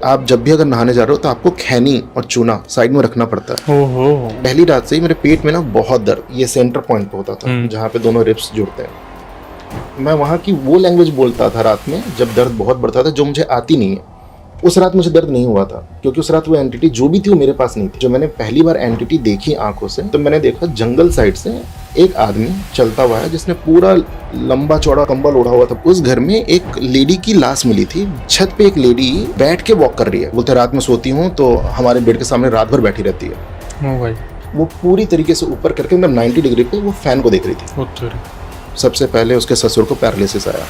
आप जब भी अगर नहाने जा रहे हो तो आपको खैनी और चूना साइड में रखना पड़ता है। ओहो। पहली रात से ही मेरे पेट में ना बहुत दर्द, ये सेंटर पॉइंट पे होता था जहाँ पे दोनों रिब्स जुड़ते हैं। मैं वहाँ की वो लैंग्वेज बोलता था रात में जब दर्द बहुत बढ़ता था, जो मुझे आती नहीं है। उस रात मुझे दर्द नहीं हुआ था क्योंकि उस रात वो एंटिटी जो भी थी वो मेरे पास नहीं थी। जो मैंने पहली बार एंटिटी देखी आंखों से, तो मैंने देखा जंगल साइड से एक आदमी चलता हुआ है जिसने पूरा लंबा चौड़ा कंबल ओढ़ा हुआ था। उस घर में एक लेडी की लाश मिली थी। छत पे एक लेडी बैठ के वॉक कर रही है। बोलते रात में सोती हूँ तो हमारे बेड के सामने रात भर बैठी रहती है। ओ भाई। वो पूरी तरीके से ऊपर करके मतलब 90 डिग्री पे वो फैन को देख रही थी। सबसे पहले उसके ससुर को पैरालिसिस आया।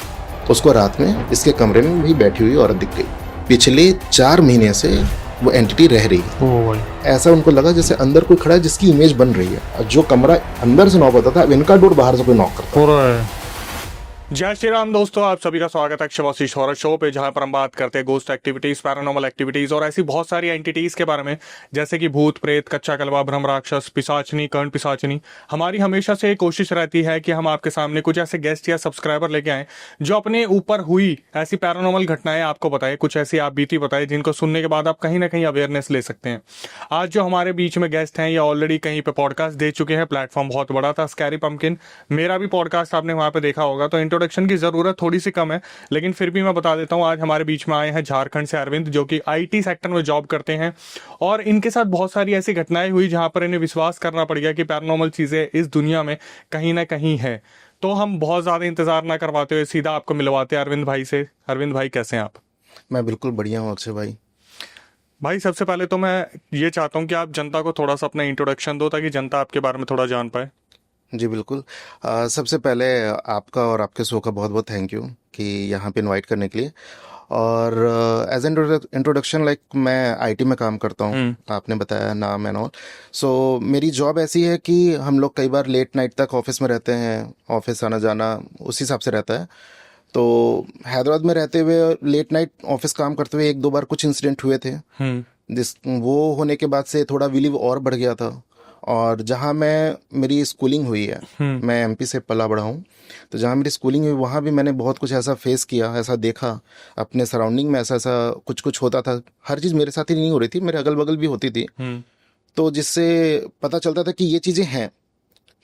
उसको रात में इसके कमरे में भी बैठी हुई औरत दिख गई। पिछले 4 महीने से वो एंटिटी रह रही है। ऐसा उनको लगा जैसे अंदर कोई खड़ा है जिसकी इमेज बन रही है। जो कमरा अंदर से नॉक होता था, अब इनका डोर बाहर से कोई नॉक करता है। जय श्री राम दोस्तों, आप सभी का स्वागत है शिवाशीष हॉरर शो पे, जहां पर हम बात करते हैं गोस्ट एक्टिविटीज, पैरानॉर्मल एक्टिविटीज और ऐसी बहुत सारी एंटिटीज के बारे में, जैसे कि भूत प्रेत, कच्चा कलवा, भ्रम राक्षस, पिशाचनी, कर्ण पिशाचनी। हमारी हमेशा से कोशिश रहती है कि हम आपके सामने कुछ ऐसे गेस्ट या सब्सक्राइबर लेके आए जो अपने ऊपर हुई ऐसी पैरानॉर्मल घटनाएं आपको बताए, कुछ ऐसी आप बीती बताए जिनको सुनने के बाद आप कहीं ना कहीं अवेयरनेस ले सकते हैं। आज जो हमारे बीच में गेस्ट हैं, या ऑलरेडी कहीं पे पॉडकास्ट दे चुके हैं, प्लेटफॉर्म बहुत बड़ा था, स्कैरी पंपकिन। मेरा भी पॉडकास्ट आपने वहां पे देखा होगा, तो इंट्रोडक्शन की जरूरत थोड़ी सी कम है, लेकिन फिर भी मैं बता देता हूं। आज हमारे बीच में आए हैं झारखंड से अरविंद, जो कि आईटी सेक्टर में जॉब करते हैं, और इनके साथ बहुत सारी ऐसी घटनाएं हुई जहां पर इन्हें विश्वास करना पड़ गया कि पैरानॉर्मल चीजें इस दुनिया में कहीं ना कहीं है। तो हम बहुत ज्यादा इंतजार ना करवाते हुए सीधा आपको मिलवाते हैं अरविंद भाई से। अरविंद भाई, कैसे हैं आप? मैं बिल्कुल बढ़िया हूँ अक्षय भाई। भाई, सबसे पहले तो मैं ये चाहता हूँ कि आप जनता को थोड़ा सा अपना इंट्रोडक्शन दो, ताकि जनता आपके बारे में थोड़ा जान पाए। जी बिल्कुल। सबसे पहले आपका और आपके शो का बहुत बहुत थैंक यू कि यहाँ पे इनवाइट करने के लिए। और एज एन इंट्रोडक्शन, लाइक मैं आईटी में काम करता हूँ, आपने बताया नाम एंड ऑल। सो मेरी जॉब ऐसी है कि हम लोग कई बार लेट नाइट तक ऑफिस में रहते हैं, ऑफिस आना जाना उस हिसाब से रहता है। तो हैदराबाद में रहते हुए लेट नाइट ऑफिस काम करते हुए 1-2 बार कुछ इंसिडेंट हुए थे, जिस वो होने के बाद से थोड़ा बिलीव और बढ़ गया था। और जहाँ मैं मेरी स्कूलिंग हुई है, मैं एमपी से पला बड़ा हूँ, तो जहाँ मेरी स्कूलिंग हुई वहाँ भी मैंने बहुत कुछ ऐसा फेस किया, ऐसा देखा अपने सराउंडिंग में, ऐसा ऐसा कुछ कुछ होता था। हर चीज़ मेरे साथ ही नहीं हो रही थी, मेरे अगल बगल भी होती थी। तो जिससे पता चलता था कि ये चीज़ें हैं।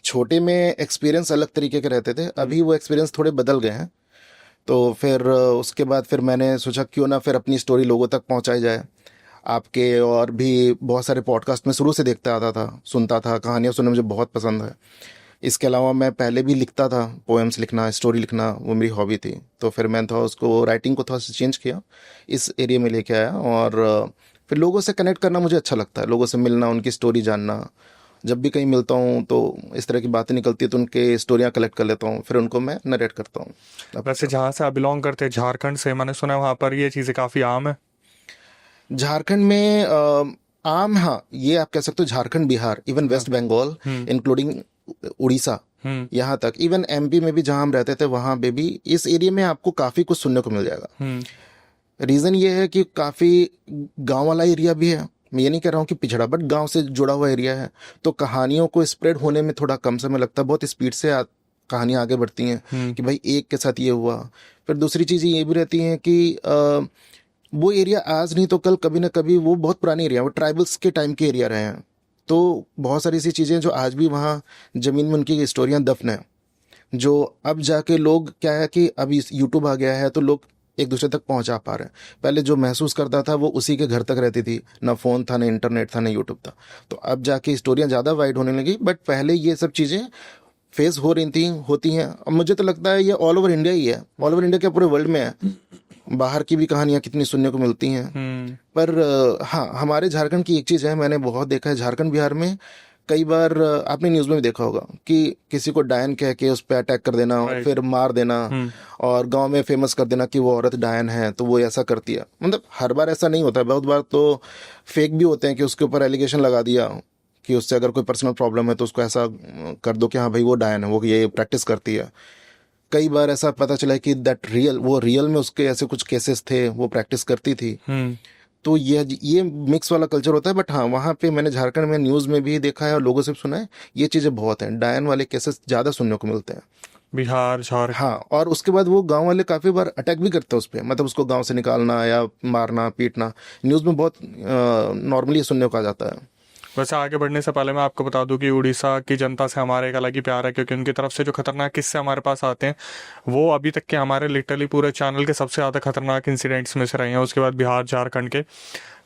छोटे में एक्सपीरियंस अलग तरीके के रहते थे, अभी वो एक्सपीरियंस थोड़े बदल गए हैं। तो फिर उसके बाद फिर मैंने सोचा क्यों ना फिर अपनी स्टोरी लोगों तक पहुंचाई जाए। आपके और भी बहुत सारे पॉडकास्ट में शुरू से देखता आता था, सुनता था, कहानियाँ सुनना मुझे बहुत पसंद है। इसके अलावा मैं पहले भी लिखता था, पोएम्स लिखना, स्टोरी लिखना, वो मेरी हॉबी थी। तो फिर मैं थोड़ा उसको, राइटिंग को थोड़ा सा चेंज किया, इस एरिया में लेके आया। और फिर लोगों से कनेक्ट करना मुझे अच्छा लगता है, लोगों से मिलना, उनकी स्टोरी जानना। जब भी कहीं मिलता हूँ तो इस तरह की बातें निकलती है, तो उनके स्टोरियाँ कलेक्ट कर लेता हूँ, फिर उनको मैं नरेट करता हूँ। वैसे जहाँ से आप बिलोंग करते हैं, झारखंड से, मैंने सुना है वहाँ पर ये चीज़ें काफ़ी आम है। झारखंड में आम, हाँ, ये आप कह सकते हो। Jharkhand, Bihar, even West Bengal, including Orissa, यहाँ तक, इवन एमपी में भी जहाँ हम रहते थे वहाँ पे भी, इस एरिया में आपको काफ़ी कुछ सुनने को मिल जाएगा। रीज़न ये है कि काफ़ी गांव वाला एरिया भी है। मैं ये नहीं कह रहा हूँ कि पिछड़ा, बट गांव से जुड़ा हुआ एरिया है, तो कहानियों को स्प्रेड होने में थोड़ा कम समय लगता है। बहुत स्पीड से कहानियाँ आगे बढ़ती हैं कि भाई एक के साथ ये हुआ। फिर दूसरी चीज़ ये भी रहती है कि वो एरिया आज नहीं तो कल, कभी ना कभी, वो बहुत पुराने एरिया, वो ट्राइबल्स के टाइम के एरिया रहे हैं। तो बहुत सारी ऐसी चीज़ें जो आज भी वहाँ ज़मीन में उनकी स्टोरियाँ दफन हैं, जो अब जाके लोग, क्या है कि अभी यूट्यूब आ गया है तो लोग एक दूसरे तक पहुंचा पा रहे हैं। पहले जो महसूस करता था वो उसी के घर तक रहती थी, ना फ़ोन था, ना इंटरनेट था, ना यूट्यूब था। तो अब जाके स्टोरियाँ ज़्यादा वाइड होने लगी, बट पहले ये सब चीज़ें फेस हो रही थी, होती हैं। अब मुझे तो लगता है ये ऑल ओवर इंडिया ही है, ऑल ओवर इंडिया के, पूरे वर्ल्ड में है। बाहर की भी कहानियां कितनी सुनने को मिलती हैं। पर हाँ, हमारे झारखंड की एक चीज़ है, मैंने बहुत देखा है झारखंड बिहार में। कई बार आपने न्यूज़ में भी देखा होगा कि किसी को डायन कह के उस पर अटैक कर देना, फिर मार देना, और गांव में फेमस कर देना कि वो औरत डायन है तो वो ऐसा करती है। मतलब हर बार ऐसा नहीं होता है, बहुत बार तो फेक भी होते हैं कि उसके ऊपर एलिगेशन लगा दिया कि उससे अगर कोई पर्सनल प्रॉब्लम है तो उसको ऐसा कर दो कि हाँ भाई वो डायन है, वो ये प्रैक्टिस करती है। कई बार ऐसा पता चला कि दैट रियल, वो रियल में उसके ऐसे कुछ केसेस थे, वो प्रैक्टिस करती थी। तो ये मिक्स वाला कल्चर होता है। बट हाँ, वहाँ पे मैंने झारखंड में न्यूज़ में भी देखा है और लोगों से भी सुना है, ये चीज़ें बहुत हैं, डायन वाले केसेस ज़्यादा सुनने को मिलते हैं। बिहार, झारखंड। हाँ, और उसके बाद वो गांव वाले काफी बार अटैक भी करते हैं उस पर, मतलब उसको गांव से निकालना या मारना पीटना। न्यूज में बहुत नॉर्मली सुनने को आ जाता है। वैसे आगे बढ़ने से पहले मैं आपको बता दूं कि उड़ीसा की जनता से हमारे एक अलग ही प्यार है, क्योंकि उनकी तरफ से जो खतरनाक किस्से हमारे पास आते हैं वो अभी तक के हमारे लिटरली पूरे चैनल के सबसे ज़्यादा खतरनाक इंसिडेंट्स में से रहे हैं। उसके बाद बिहार, झारखंड के।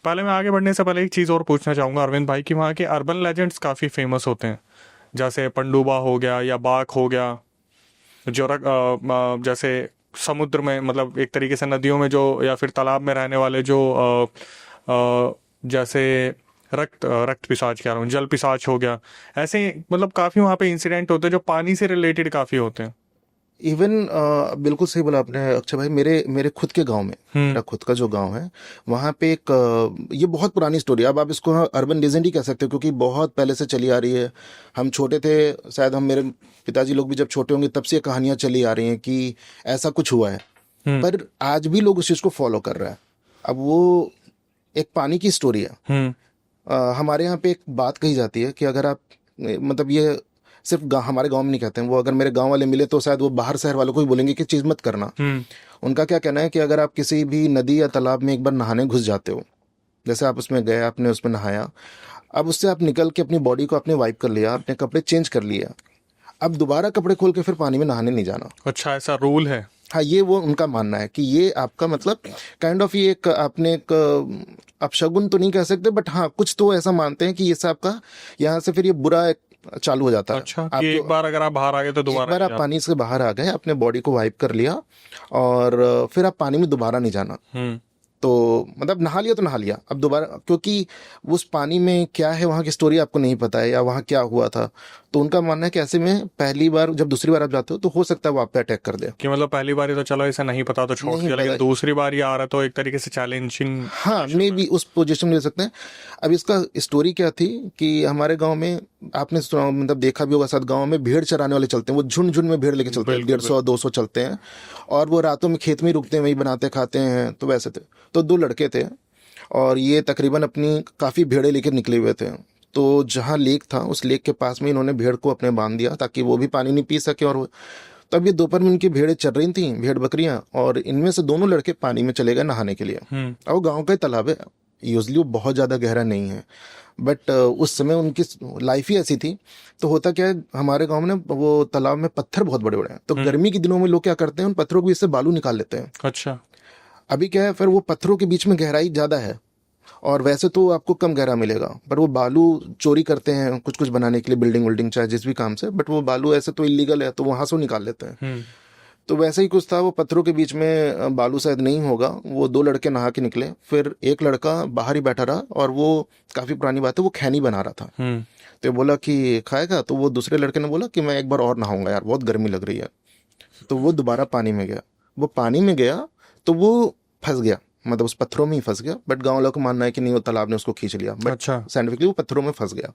पहले मैं आगे बढ़ने से पहले एक चीज़ और पूछना चाहूँगा अरविंद भाई, कि वहाँ के अर्बन लेजेंड्स काफ़ी फेमस होते हैं, जैसे पंडुबा हो गया या बाघ हो गया, जो जैसे समुद्र में, मतलब एक तरीके से नदियों में जो, या फिर तालाब में रहने वाले जो जैसे रक्त पिशाच कह रहा हूँ, जल पिशाच हो गया। ऐसे मतलब काफ़ी वहाँ पे इंसिडेंट होते हैं जो पानी से रिलेटेड काफ़ी होते हैं। इवन बिल्कुल सही बोला आपने अक्षय भाई। मेरे मेरे खुद के गांव में, मेरा खुद का जो गांव है, वहाँ पे एक ये बहुत पुरानी स्टोरी है। अब आप इसको अर्बन लेजेंड ही कह सकते हो, क्योंकि बहुत पहले से चली आ रही है। हम छोटे थे, शायद हम, मेरे पिताजी लोग भी जब छोटे होंगे तब से ये कहानियां चली आ रही हैं कि ऐसा कुछ हुआ है। पर आज भी लोग उस चीज को फॉलो कर रहे हैं। अब वो एक पानी की स्टोरी है। हमारे यहाँ पे एक बात कही जाती है कि अगर आप, मतलब ये सिर्फ हमारे गांव में नहीं कहते हैं, वो अगर मेरे गांव वाले मिले तो शायद वो बाहर शहर वालों को भी बोलेंगे कि चीज मत करना। उनका क्या कहना है कि अगर आप किसी भी नदी या तालाब में एक बार नहाने घुस जाते हो, जैसे आप उसमें गए, आपने उसमें नहाया, अब उससे आप निकल के अपनी बॉडी को आपने वाइप कर लिया, अपने कपड़े चेंज कर लिया, अब दोबारा कपड़े खोल के फिर पानी में नहाने नहीं जाना। अच्छा, ऐसा रूल है? हाँ, ये वो उनका मानना है कि ये आपका मतलब काइंड ऑफ, ये एक आपने एक अपशगुन तो नहीं कह सकते, बट हाँ कुछ तो ऐसा मानते हैं कि ये सब आपका यहाँ से फिर ये बुरा एक चालू हो जाता है। अच्छा, कि एक बार अगर आप बाहर आ गए तो एक दोबारा बार नहीं आप पानी से बाहर आ गए, अपने बॉडी को वाइप कर लिया, और फिर आप पानी में दोबारा नहीं जाना। तो मतलब नहा लिया तो नहा लिया, अब दोबारा, क्योंकि उस पानी में क्या है, वहाँ की स्टोरी आपको नहीं पता है या वहाँ क्या हुआ था। तो उनका मानना है कि ऐसे में पहली बार, जब दूसरी बार आप जाते हो तो हो सकता है वो आप पे अटैक कर दे। कि मतलब पहली बार तो चलो इसे नहीं पता तो छोड़ नहीं दिया, लेकिन पता। दूसरी बार ये आ रहा तो एक तरीके से चैलेंजिंग। हाँ, मे भी उस पोजीशन में ले सकते हैं। अब इसका स्टोरी क्या थी कि हमारे गांव में, आपने सुना, मतलब देखा भी होगा साथ, गांव में भेड़ चराने वाले चलते हैं, वो झुंड झुंड में भेड़ लेके चलते हैं, 150-200 चलते हैं, और वो रातों में खेत में ही रुकते हैं, वही बनाते खाते हैं। तो वैसे थे, तो 2 लड़के थे, और ये तकरीबन अपनी काफी भेड़े लेकर निकले हुए थे। तो जहाँ लेक था, उस लेक के पास में इन्होंने भेड़ को अपने बांध दिया ताकि वो भी पानी नहीं पी सके। और तब ये दोपहर में इनकी भेड़ें चल रही थी, भेड़ बकरियां, और इनमें से दोनों लड़के पानी में चले गए नहाने के लिए। और गांव का तालाब है, यूजली वो बहुत ज्यादा गहरा नहीं है, बट उस समय उनकी लाइफ ही ऐसी थी। तो होता क्या है, हमारे गांव में वो तालाब में पत्थर बहुत बड़े बड़े हैं, तो गर्मी के दिनों में लोग क्या करते हैं, उन पत्थरों को इससे बालू निकाल लेते हैं। अच्छा। अभी क्या है, फिर वो पत्थरों के बीच में गहराई ज्यादा है, और वैसे तो आपको कम गहरा मिलेगा, पर वो बालू चोरी करते हैं कुछ कुछ बनाने के लिए, बिल्डिंग विल्डिंग चाहे जिस भी काम से, बट वो बालू ऐसे तो इलीगल है, तो वहां से निकाल लेते हैं। तो वैसे ही कुछ था, वो पत्थरों के बीच में बालू शायद नहीं होगा, वो 2 लड़के नहा के निकले, फिर एक लड़का बाहर ही बैठा रहा, और वो काफी पुरानी बात है, वो खैनी बना रहा था। तो बोला कि खाएगा, तो वो दूसरे लड़के ने बोला कि मैं एक बार और नहाऊंगा यार, बहुत गर्मी लग रही है। तो वो दोबारा पानी में गया, वो पानी में गया तो वो फंस गया, मतलब उस पत्थरों में ही फंस गया। बट गांव वालों को मानना है कि नहीं, वो तालाब ने उसको खींच लिया, बट अच्छा। साइंटिफिकली वो पत्थरों में फंस गया,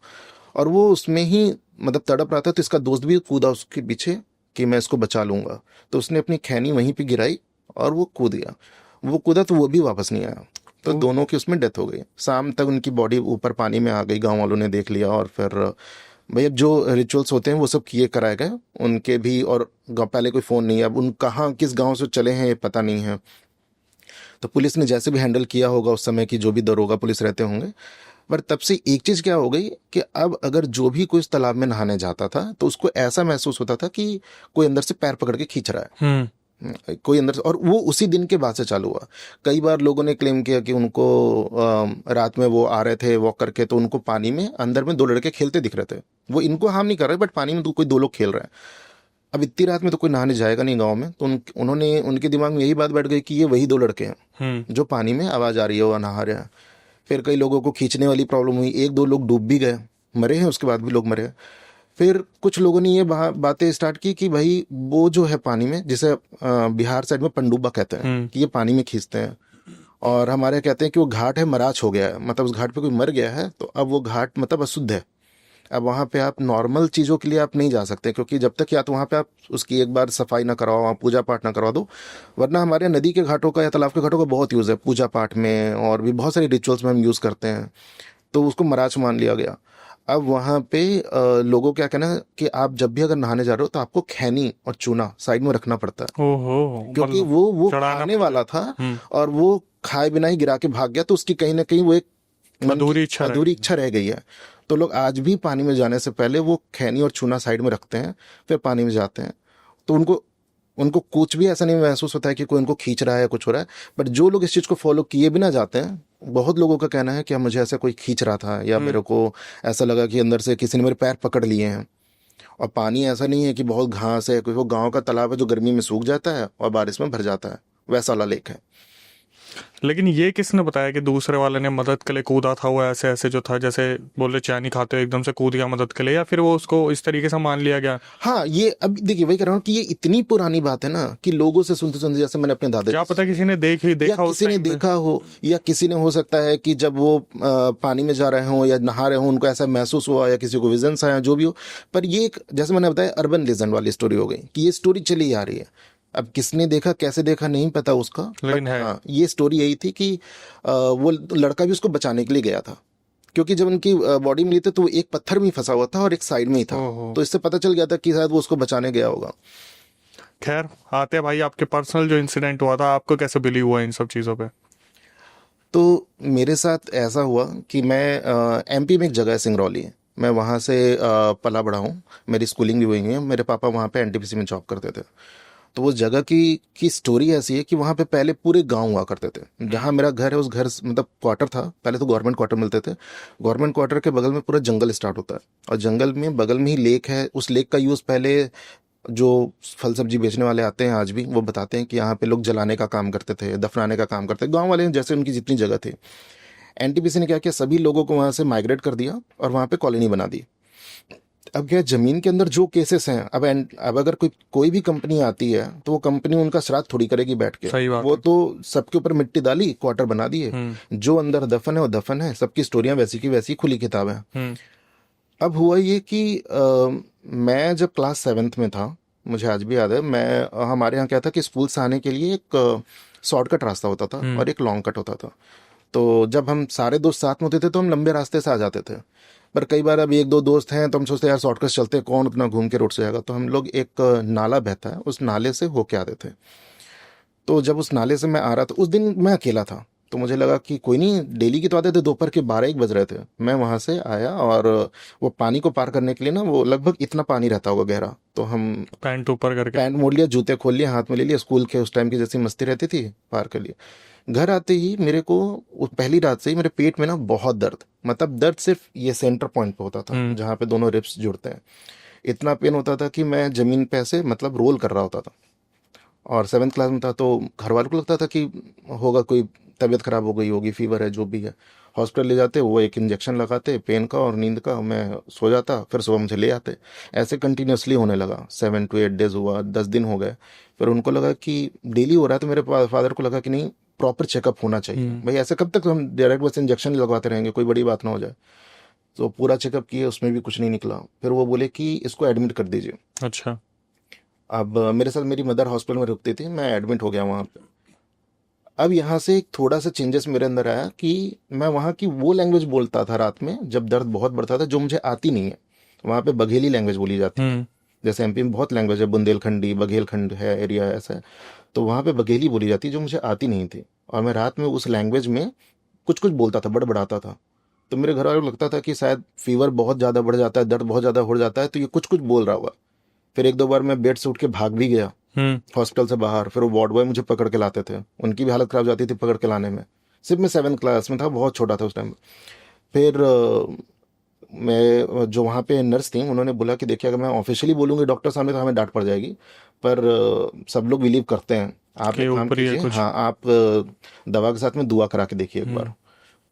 और वो उसमें ही मतलब तड़प रहा था। तो इसका दोस्त भी कूदा उसके पीछे कि मैं इसको बचा लूंगा, तो उसने अपनी खैनी वहीं पे गिराई और वो कूद गया। वो कूदा तो वो भी वापस नहीं आया, तो दोनों की उसमें डेथ हो गई। शाम तक उनकी बॉडी ऊपर पानी में आ गई, गाँव वालों ने देख लिया, और फिर भैया जो रिचुअल्स होते हैं वो सब किए कराए गए उनके भी। और पहले कोई फ़ोन नहीं है, अब उन कहाँ किस गांव से चले हैं ये पता नहीं है। तो पुलिस ने जैसे भी हैंडल किया होगा उस समय की, जो भी दरोगा पुलिस रहते होंगे। पर तब से एक चीज़ क्या हो गई कि अब अगर जो भी कोई इस तालाब में नहाने जाता था तो उसको ऐसा महसूस होता था कि कोई अंदर से पैर पकड़ के खींच रहा है, कोई अंदर से। और वो उसी दिन के बाद से चालू हुआ। कई बार लोगों ने क्लेम किया कि उनको रात में वो आ रहे थे वॉक करके, तो उनको पानी में अंदर में 2 लड़के खेलते दिख रहे थे। वो इनको हार्म नहीं कर रहे, बट पानी में कोई 2 लोग खेल रहे हैं। अब इतनी रात में तो कोई नहाने जाएगा नहीं गांव में, तो उन्होंने, उनके दिमाग में यही बात बैठ गई कि ये वही 2 लड़के हैं जो पानी में आवाज आ रही है वो नहा रहे हैं। फिर कई लोगों को खींचने वाली प्रॉब्लम हुई, 1-2 लोग डूब भी गए, मरे हैं, उसके बाद भी लोग मरे हैं। फिर कुछ लोगों ने ये बातें स्टार्ट की कि भाई वो जो है पानी में, जिसे बिहार साइड में पंडुबा कहते हैं, कि ये पानी में खींचते हैं। और हमारे कहते हैं कि वो घाट है, मराच हो गया है, मतलब उस घाट पे कोई मर गया है, तो अब वो घाट मतलब अशुद्ध है। अब वहाँ पे आप नॉर्मल चीज़ों के लिए आप नहीं जा सकते, क्योंकि जब तक या तो वहाँ पे आप उसकी एक बार सफाई ना करवाओ, वहाँ पूजा पाठ ना करवा दो, वरना हमारे नदी के घाटों का या तालाब के घाटों का बहुत यूज़ है पूजा पाठ में, और भी बहुत सारी रिचुअल्स में हम यूज़ करते हैं। तो उसको मराच मान लिया गया। अब वहां पे लोगों क्या कहना है कि आप जब भी अगर नहाने जा रहे हो तो आपको खैनी और चूना साइड में रखना पड़ता है, ओहो, क्योंकि मतलब वो चढ़ाना खाने पड़ता वाला है। था और वो खाए बिना ही गिरा के भाग गया, तो उसकी कहीं ना कहीं वो एक मन की अधूरी इच्छा रह अधूरी गई। इच्छा रह गई है। तो लोग आज भी पानी में जाने से पहले वो खैनी और चूना साइड में रखते हैं, फिर पानी में जाते हैं। तो उनको उनको कुछ भी ऐसा नहीं महसूस होता है कि कोई उनको खींच रहा है या कुछ हो रहा है। बट जो लोग इस चीज को फॉलो किए बिना जाते हैं, बहुत लोगों का कहना है कि मुझे ऐसा कोई खींच रहा था, या मेरे को ऐसा लगा कि अंदर से किसी ने मेरे पैर पकड़ लिए हैं। और पानी ऐसा नहीं है कि बहुत घास है, क्योंकि वो गांव का तालाब है जो गर्मी में सूख जाता है और बारिश में भर जाता है, वैसा वाला लेक है। लेकिन ये किसने बताया कि दूसरे वाले ने मदद के लिए कूदा था, वो ऐसे ऐसे जो था, जैसे बोले चैनी खाते हो एकदम से कूद गया मदद के लिए, या फिर वो उसको इस तरीके से मान लिया गया? हाँ, ये अब देखिए वही कह रहा हूँ कि ये इतनी पुरानी बात है ना कि लोगों से सुनते सुनते, जैसे मैंने अपने दादा क्या पता किसी ने या देखा उस किसी ने टाइम पे। देखा हो, या किसी ने हो सकता है कि जब वो पानी में जा रहे हों या नहा रहे हों उनको ऐसा महसूस हुआ, या किसी को विजन्स आया, जो भी हो। पर ये एक, जैसे मैंने बताया, अर्बन लेजेंड वाली स्टोरी हो गई कि ये स्टोरी चली आ रही है। अब किसने देखा कैसे देखा नहीं पता उसका, लेकिन बट है। हाँ, ये स्टोरी यही थी कि वो लड़का भी उसको बचाने के लिए गया था, क्योंकि जब उनकी बॉडी मिली थी तो वो एक पत्थर में ही फंसा हुआ था और एक साइड में ही था। ओहो। तो इससे पता चल गया था कि शायद वो उसको बचाने गया होगा। खैर, आते हैं भाई आपके पर्सनल जो इंसिडेंट हुआ था, आपको कैसे बिलीव हुआ इन सब चीज़ों पे? तो मेरे साथ ऐसा हुआ कि मैं एमपी में एक जगह है सिंगरौली, मैं वहाँ से पला बड़ा हूँ, मेरी स्कूलिंग भी हुई है। मेरे पापा वहाँ पे एनटीपीसी में जॉब करते थे। तो वो जगह की स्टोरी ऐसी है कि वहाँ पे पहले पूरे गांव हुआ करते थे। जहाँ मेरा घर है उस घर मतलब क्वार्टर था, पहले तो गवर्नमेंट क्वार्टर मिलते थे। गवर्नमेंट क्वार्टर के बगल में पूरा जंगल स्टार्ट होता है, और जंगल में बगल में ही लेक है। उस लेक का यूज़ पहले जो फल सब्जी बेचने वाले आते हैं आज भी, वो बताते हैं कि यहाँ पे लोग जलाने का काम करते थे, दफनाने का काम करते थे, गांव वाले जैसे उनकी जितनी जगह थी। एनटीपीसी ने क्या किया, सभी लोगों को वहां से माइग्रेट कर दिया और वहां पे कॉलोनी बना दी। अब क्या है, जमीन के अंदर जो केसेस हैं, अब अगर कोई भी कंपनी आती है तो वो कंपनी उनका श्राद्ध थोड़ी करेगी बैठ के। सही बात वो है। तो सबके ऊपर मिट्टी डाली, क्वार्टर बना दिए, जो अंदर दफन है वो दफन है, सबकी स्टोरियां वैसी की वैसी, खुली किताब है। अब हुआ ये कि मैं जब क्लास 7th में था, मुझे आज भी याद है, मैं हमारे यहाँ क्या था कि स्कूल से आने के लिए एक शॉर्टकट रास्ता होता था और एक लॉन्ग कट होता था। तो जब हम सारे दोस्त साथ में होते थे तो हम लंबे रास्ते से आ जाते थे। पर कई बार अब एक दो दोस्त हैं तो हम सोचते हैं यार शॉर्टकट चलते हैं, कौन उतना घूम के रोड से जाएगा। तो हम लोग, एक नाला बहता है, उस नाले से होके आते थे। तो जब उस नाले से मैं आ रहा था, उस दिन मैं अकेला था, तो मुझे लगा कि कोई नहीं, डेली की तो आते थे, दोपहर के 12-1 बज रहे थे। मैं वहां से आया और वो पानी को पार करने के लिए ना, वो लगभग इतना पानी रहता होगा गहरा, तो हम पैंट ऊपर करके। पैंट मोड़ लिया, जूते खोल लिए, हाथ में ले लिया, स्कूल के उस टाइम की जैसी मस्ती रहती थी, पार कर लिया। घर आते ही मेरे को, पहली रात से ही मेरे पेट में ना बहुत दर्द, मतलब दर्द सिर्फ ये सेंटर पॉइंट पे होता था जहाँ पे दोनों रिब्स जुड़ते हैं। इतना पेन होता था कि मैं जमीन पे ऐसे मतलब रोल कर रहा होता था। और 7th क्लास में था, तो घर वालों को लगता था कि होगा कोई तबीयत खराब हो गई होगी, फीवर है, जो भी है। हॉस्पिटल ले जाते, वो एक इंजेक्शन लगाते पेन का और नींद का, मैं सो जाता, फिर सुबह मुझे ले आते। ऐसे कंटिन्यूसली होने लगा, 7 to 8 डेज हुआ, 10 दिन हो गए। फिर उनको लगा कि डेली हो रहा है, तो मेरे फादर को लगा कि नहीं, प्रॉपर चेकअप होना चाहिए भाई, ऐसे कब तक हम डायरेक्ट बस इंजेक्शन लगवाते रहेंगे, कोई बड़ी बात ना हो जाए। तो पूरा चेकअप किए, उसमें भी कुछ नहीं निकला। फिर वो बोले कि इसको एडमिट कर दीजिए। अच्छा। अब मेरे साथ मेरी मदर हॉस्पिटल में रुकती थी, मैं एडमिट हो गया वहाँ पे। अब यहाँ से एक थोड़ा सा चेंजेस मेरे अंदर आया कि मैं वहाँ की वो लैंग्वेज बोलता था रात में जब दर्द बहुत बढ़ता था, जो मुझे आती नहीं है। वहाँ पे बघेली लैंग्वेज बोली जाती है, जैसे एमपी में बहुत लैंग्वेज है, बुंदेलखंडी, बघेलखंड है एरिया ऐसा है। तो वहाँ पे बघेली बोली जाती है, जो मुझे आती नहीं थी। और मैं रात में उस लैंग्वेज में कुछ कुछ बोलता था, बड़बड़ाता था। तो मेरे घर वालों को लगता था कि शायद फीवर बहुत ज़्यादा बढ़ जाता है, दर्द बहुत ज़्यादा हो जाता है, तो ये कुछ कुछ बोल रहा होगा। फिर एक दो बार मैं बेड से उठ के भाग भी गया हॉस्पिटल से बाहर। फिर वो वार्ड बॉय मुझे पकड़ के लाते थे, उनकी भी हालत खराब हो जाती थी पकड़ के लाने में। सिर्फ मैं 7th क्लास में था, बहुत छोटा था उस टाइम। फिर मैं, जो वहाँ पे नर्स थी, उन्होंने बोला कि देखिए, अगर मैं ऑफिशियली बोलूँगी डॉक्टर सामने तो हमें डांट पड़ जाएगी, पर सब लोग बिलीव करते हैं, आप कि एक काम ऊपर ही है कीजिए, कुछ। हाँ आप दवा के साथ में दुआ करा के देखिए एक बार।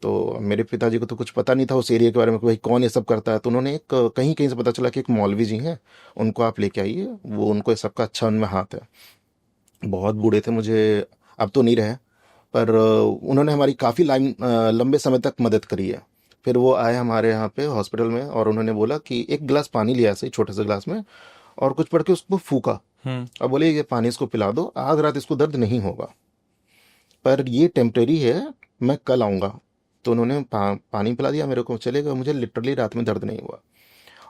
तो मेरे पिताजी को तो कुछ पता नहीं था उस एरिया के बारे में कि भाई कौन ये सब करता है। तो उन्होंने एक, कहीं कहीं से पता चला कि एक मौलवी जी हैं, उनको आप लेके आइए, वो, उनको इस सबका अच्छा उनमें हाथ है। बहुत बूढ़े थे, मुझे अब तो नहीं रहे, पर उन्होंने हमारी काफ़ी लंबे समय तक मदद करी है। फिर वो आए हमारे यहाँ पे हॉस्पिटल में और उन्होंने बोला कि एक गिलास पानी लिया, ऐसे ही छोटे से गिलास में, और कुछ पढ़ के उसको फूका और बोले ये पानी इसको पिला दो, आज रात इसको दर्द नहीं होगा, पर ये टेम्परेरी है, मैं कल आऊँगा। तो उन्होंने पानी पिला दिया मेरे को, चले गए। मुझे लिटरली रात में दर्द नहीं हुआ।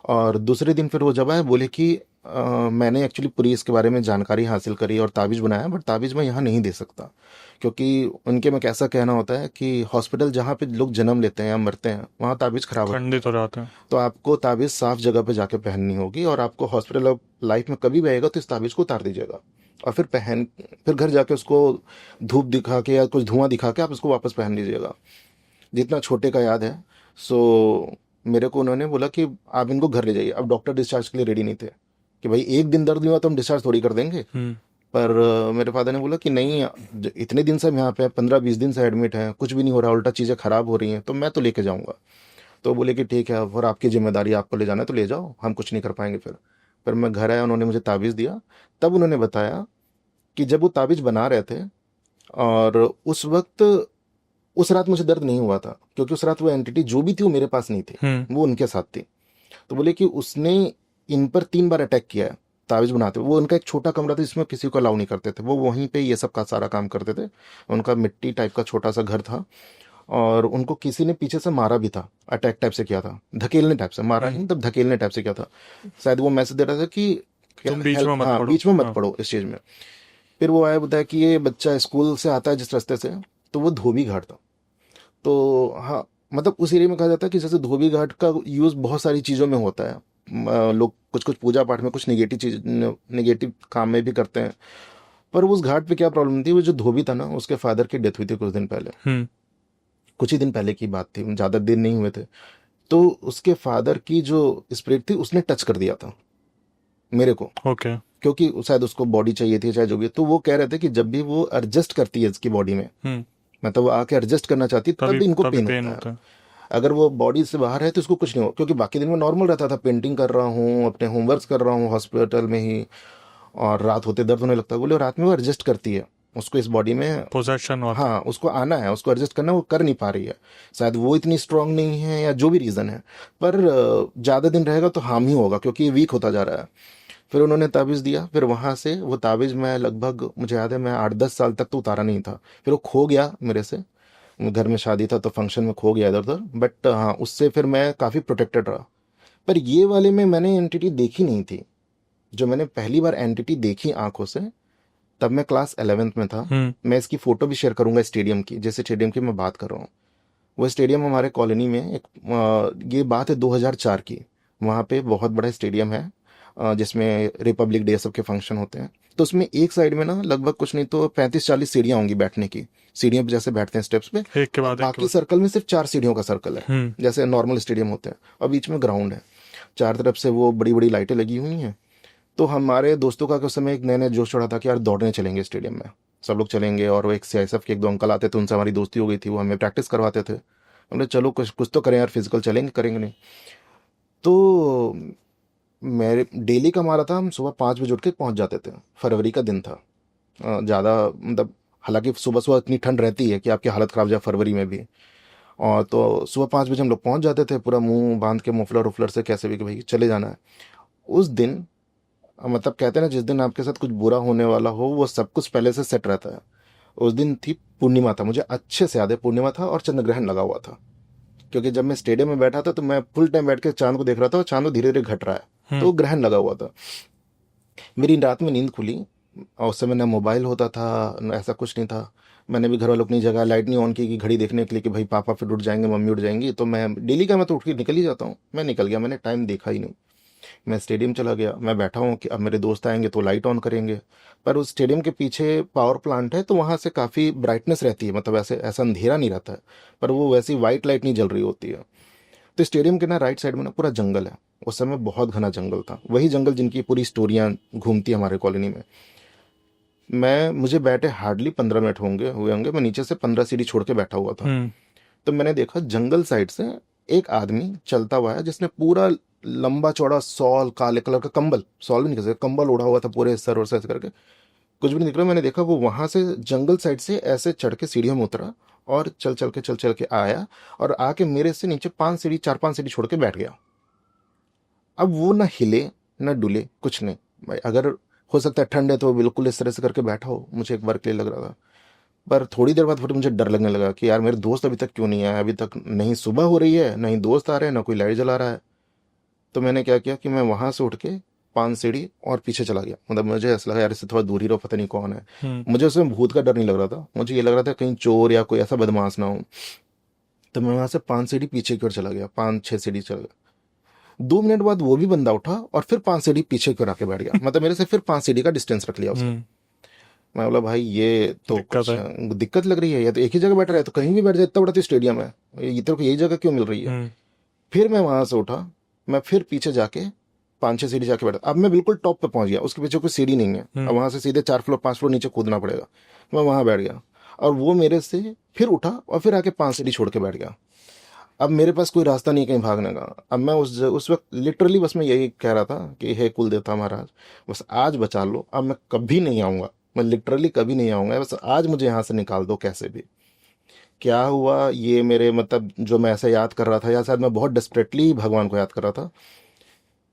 और दूसरे दिन फिर वो जब आए, बोले कि मैंने एक्चुअली पूरी इसके बारे में जानकारी हासिल करी और ताबीज़ बनाया, बट ताबीज़ मैं यहाँ नहीं दे सकता, क्योंकि उनके में कैसा कहना होता है कि हॉस्पिटल जहाँ पे लोग जन्म लेते हैं या मरते हैं वहाँ ताबीज़ खराब होती खंडित हो जाते हैं। है। तो आपको ताबीज़ साफ जगह पे जाके पहननी होगी, और आपको हॉस्पिटल ऑफ लाइफ में कभी भी आएगा तो इस ताबीज़ को उतार दीजिएगा, और फिर घर जाके उसको धूप दिखा के या कुछ धुआं दिखा के आप उसको वापस पहन लीजिएगा, जितना छोटे का याद है। सो मेरे को उन्होंने बोला कि आप इनको घर ले जाइए। अब डॉक्टर डिस्चार्ज के लिए रेडी नहीं थे कि भाई एक दिन दर्द हुआ तो हम डिस्चार्ज थोड़ी कर देंगे। पर मेरे फादर ने बोला कि नहीं, इतने दिन से हम यहाँ पे 15-20 दिन से एडमिट हैं, कुछ भी नहीं हो रहा, उल्टा चीज़ें खराब हो रही हैं, तो मैं तो लेके जाऊँगा। तो बोले कि ठीक है, और आपकी जिम्मेदारी, आपको ले जाना है तो ले जाओ, हम कुछ नहीं कर पाएंगे। फिर मैं घर आया, उन्होंने मुझे ताबीज़ दिया। तब उन्होंने बताया कि जब वो ताबीज़ बना रहे थे, और उस वक्त, उस रात मुझे दर्द नहीं हुआ था, क्योंकि उस रात वो एंटिटी जो भी थी वो मेरे पास नहीं थी, वो उनके साथ थी। तो बोले कि उसने इन पर 3 बार अटैक किया है ताबीज बनाते हुए। वो उनका एक छोटा कमरा था जिसमें किसी को अलाउ नहीं करते थे, वो वहीं पे ये सब का सारा काम करते थे। उनका मिट्टी टाइप का छोटा सा घर था, और उनको किसी ने पीछे से मारा भी था, अटैक टाइप से किया था, धकेलने टाइप से मारा नहीं, तब धकेलने टाइप से किया था। शायद वो मैसेज दे रहा था कि तुम बीच में मत हाँ, पड़ो। बीच में मत हाँ। पड़ो इस चीज में। फिर वो आया, बताया कि ये बच्चा स्कूल से आता है जिस रास्ते से, तो वो धोबी घाट था। तो हाँ, मतलब उस एरिया में कहा जाता है कि जैसे धोबी घाट का यूज बहुत सारी चीजों में होता है। लोग कुछ कुछ पूजा पाठ में, कुछ निगेटिव काम में भी करते हैं। पर उस घाट पे क्या प्रॉब्लम थी, वो जो धोबी था ना, उसके फादर की डेथ हुई थी कुछ दिन पहले, कुछ ही दिन पहले की बात थी, ज्यादा दिन नहीं हुए थे। तो उसके फादर की जो स्पिरिट थी उसने टच कर दिया था मेरे को, ओके। क्योंकि शायद उसको बॉडी चाहिए थी, चाहे जो भी। तो वो कह रहे थे कि जब भी वो एडजस्ट करती है इसकी बॉडी में, मतलब वो आके एडजस्ट करना चाहती, तब इनको पेन होता है। अगर वो बॉडी से बाहर है तो इसको कुछ नहीं हो, क्योंकि बाकी दिन में नॉर्मल रहता था, पेंटिंग कर रहा हूँ, अपने होमवर्क कर रहा हूँ हॉस्पिटल में ही, और रात होते दर्द होने लगता है। बोले रात में वो एडजस्ट करती है, उसको इस बॉडी में पोजेशन और हाँ, उसको आना है, उसको एडजस्ट करना है, वो कर नहीं पा रही है। शायद वो इतनी स्ट्रांग नहीं है या जो भी रीज़न है, पर ज़्यादा दिन रहेगा तो हार्म ही होगा, क्योंकि ये वीक होता जा रहा है। फिर उन्होंने ताबीज़ दिया। फिर वहाँ से वो ताबीज़ मैं लगभग, मुझे याद है, मैं 8-10 साल तक तो उतारा नहीं था। फिर वो खो गया मेरे से, घर में शादी था तो फंक्शन में खो गया इधर उधर, बट हाँ, उससे फिर मैं काफ़ी प्रोटेक्टेड रहा। पर ये वाले में मैंने एंटिटी देखी नहीं थी। जो मैंने पहली बार एंटिटी देखी आंखों से, तब मैं क्लास 11th में था। मैं इसकी फ़ोटो भी शेयर करूंगा स्टेडियम की, जैसे स्टेडियम की मैं बात कर रहा हूँ। वो स्टेडियम हमारे कॉलोनी में एक, ये बात है 2004 की। वहाँ पे बहुत बड़ा स्टेडियम है, जिसमें रिपब्लिक डे सबके फंक्शन होते हैं। तो उसमें एक साइड में ना लगभग कुछ नहीं तो 35-40 सीढ़ियाँ होंगी बैठने की, सीढ़ियों पे जैसे बैठते हैं स्टेप्स पे। एक के और बाद एक के बाकी बाद। सर्कल में सिर्फ 4 सीढ़ियों का सर्कल है, जैसे नॉर्मल स्टेडियम होते हैं। और बीच में ग्राउंड है, चार तरफ से वो बड़ी बड़ी लाइटें लगी हुई हैं। तो हमारे दोस्तों का उस समय एक नया नया जोश चढ़ा था कि यार दौड़ने चलेंगे स्टेडियम में, सब लोग चलेंगे। और वो एक सीआईएसएफ के एक दो अंकल आते थे, उनसे हमारी दोस्ती हो गई थी, वो हमें प्रैक्टिस करवाते थे। हमने चलो कुछ कुछ तो करें यार, फिजिकल चलेंगे, करेंगे नहीं। तो मेरे डेली का हमारा था, हम सुबह 5 बजे उठ के पहुंच जाते थे। फरवरी का दिन था, ज़्यादा मतलब, हालांकि सुबह सुबह इतनी ठंड रहती है कि आपकी हालत ख़राब हो जाए फरवरी में भी। और तो सुबह 5 बजे हम लोग पहुंच जाते थे, पूरा मुंह बांध के मुफलर उफलर से, कैसे भी कि भाई चले जाना है। उस दिन, मतलब कहते हैं ना, जिस दिन आपके साथ कुछ बुरा होने वाला हो वो सब कुछ पहले से सेट रहता है। उस दिन थी पूर्णिमा, था, मुझे अच्छे से याद है, पूर्णिमा था और चंद्र ग्रहण लगा हुआ था। क्योंकि जब मैं स्टेडियम में बैठा था तो मैं फुल टाइम बैठ के चांद को देख रहा था, और चांद धीरे धीरे घट रहा है, तो ग्रहण लगा हुआ था। मेरी रात में नींद खुली, और उस समय ना मोबाइल होता था, ना ऐसा कुछ नहीं था। मैंने भी घर वालों अपनी जगह लाइट नहीं ऑन की कि घड़ी देखने के लिए कि भाई पापा फिर उठ जाएंगे, मम्मी उठ जाएंगी। तो मैं डेली का, मैं तो उठ के निकल ही जाता हूँ, मैं निकल गया, मैंने टाइम देखा ही नहीं। मैं स्टेडियम चला गया, मैं बैठा हूँ कि अब मेरे दोस्त आएंगे तो लाइट ऑन करेंगे। पर उस स्टेडियम के पीछे पावर प्लांट है, तो वहाँ से काफ़ी ब्राइटनेस रहती है, मतलब ऐसे ऐसा अंधेरा नहीं रहता है, पर वो वैसी वाइट लाइट नहीं जल रही होती है। तो स्टेडियम के ना राइट साइड में ना पूरा जंगल है। उस समय बहुत घना जंगल था, वही जंगल जिनकी पूरी स्टोरियाँ घूमती है हमारे कॉलोनी में। मुझे बैठे हार्डली 15 मिनट हुए होंगे, मैं नीचे से 15 सीढ़ी छोड़ के बैठा हुआ था। तो मैंने देखा जंगल साइड से एक आदमी चलता हुआ है, जिसने पूरा लंबा चौड़ा सॉल, काले कलर का कंबल, सॉल भी नहीं कह सकते, कंबल ओढ़ा हुआ था पूरे सर और से ऐसे करके, कुछ भी नहीं दिख रहा। मैंने देखा वो वहां से जंगल साइड से ऐसे चढ़ के सीढ़ियों में उतरा, और चल चल के आया, और आके मेरे से नीचे 5 सीढ़ी, 4-5 सीढ़ी छोड़ के बैठ गया। अब वो ना हिले ना डुले, कुछ नहीं। भाई अगर हो सकता है ठंड है तो बिल्कुल इस तरह से करके बैठा हो, मुझे एक बार के लिए लग रहा था। पर थोड़ी देर बाद फिर मुझे डर लगने लगा कि यार मेरे दोस्त अभी तक क्यों नहीं आए, अभी तक नहीं सुबह हो रही है, नहीं दोस्त आ रहे हैं, ना कोई लाइट जला रहा है। तो मैंने क्या किया कि मैं वहां से उठ के 5 सीढ़ी और पीछे चला गया। मतलब मुझे ऐसा लगा यार इससे थोड़ा दूर ही रहो, पता नहीं कौन है। मुझे उसमें भूत का डर नहीं लग रहा था, मुझे ये लग रहा था कहीं चोर या कोई ऐसा बदमाश ना हो। तो मैं वहां से 5 सीढ़ी पीछे की ओर चला गया, 5-6 सीढ़ी चला गया। 2 मिनट बाद वो भी बंदा उठा और फिर 5 सीढ़ी पीछे की ओर आके बैठ गया। मतलब मेरे से फिर 5 सीढ़ी का डिस्टेंस रख लिया उसने। मैं बोला भाई ये तो दिक्कत कुछ है। दिक्कत लग रही है, या तो एक ही जगह बैठ रहा है तो कहीं भी बैठ जाए, इतना बड़ा तो स्टेडियम है, ये तेरे को यही जगह क्यों मिल रही है। फिर मैं वहां से उठा, मैं फिर पीछे जाके 5-6 सीढ़ी जाके बैठा। अब मैं बिल्कुल टॉप पे पहुंच गया, उसके पीछे कोई सीढ़ी नहीं है, अब वहां से सीधे 4 फ्लोर 5 फ्लोर नीचे कूदना पड़ेगा। मैं वहां बैठ गया और वो मेरे से फिर उठा और फिर आके 5 सीढ़ी छोड़ के बैठ गया। अब मेरे पास कोई रास्ता नहीं है कहीं भागने का। अब मैं उस वक्त लिटरली बस मैं यही कह रहा था कि हे कुल देवता महाराज, बस आज बचा लो, अब मैं कभी नहीं आऊंगा, मैं लिटरली कभी नहीं आऊंगा, बस आज मुझे यहाँ से निकाल दो कैसे भी। क्या हुआ ये मेरे मतलब जो मैं ऐसे याद कर रहा था, या शायद मैं बहुत डेस्परेटली भगवान को याद कर रहा था,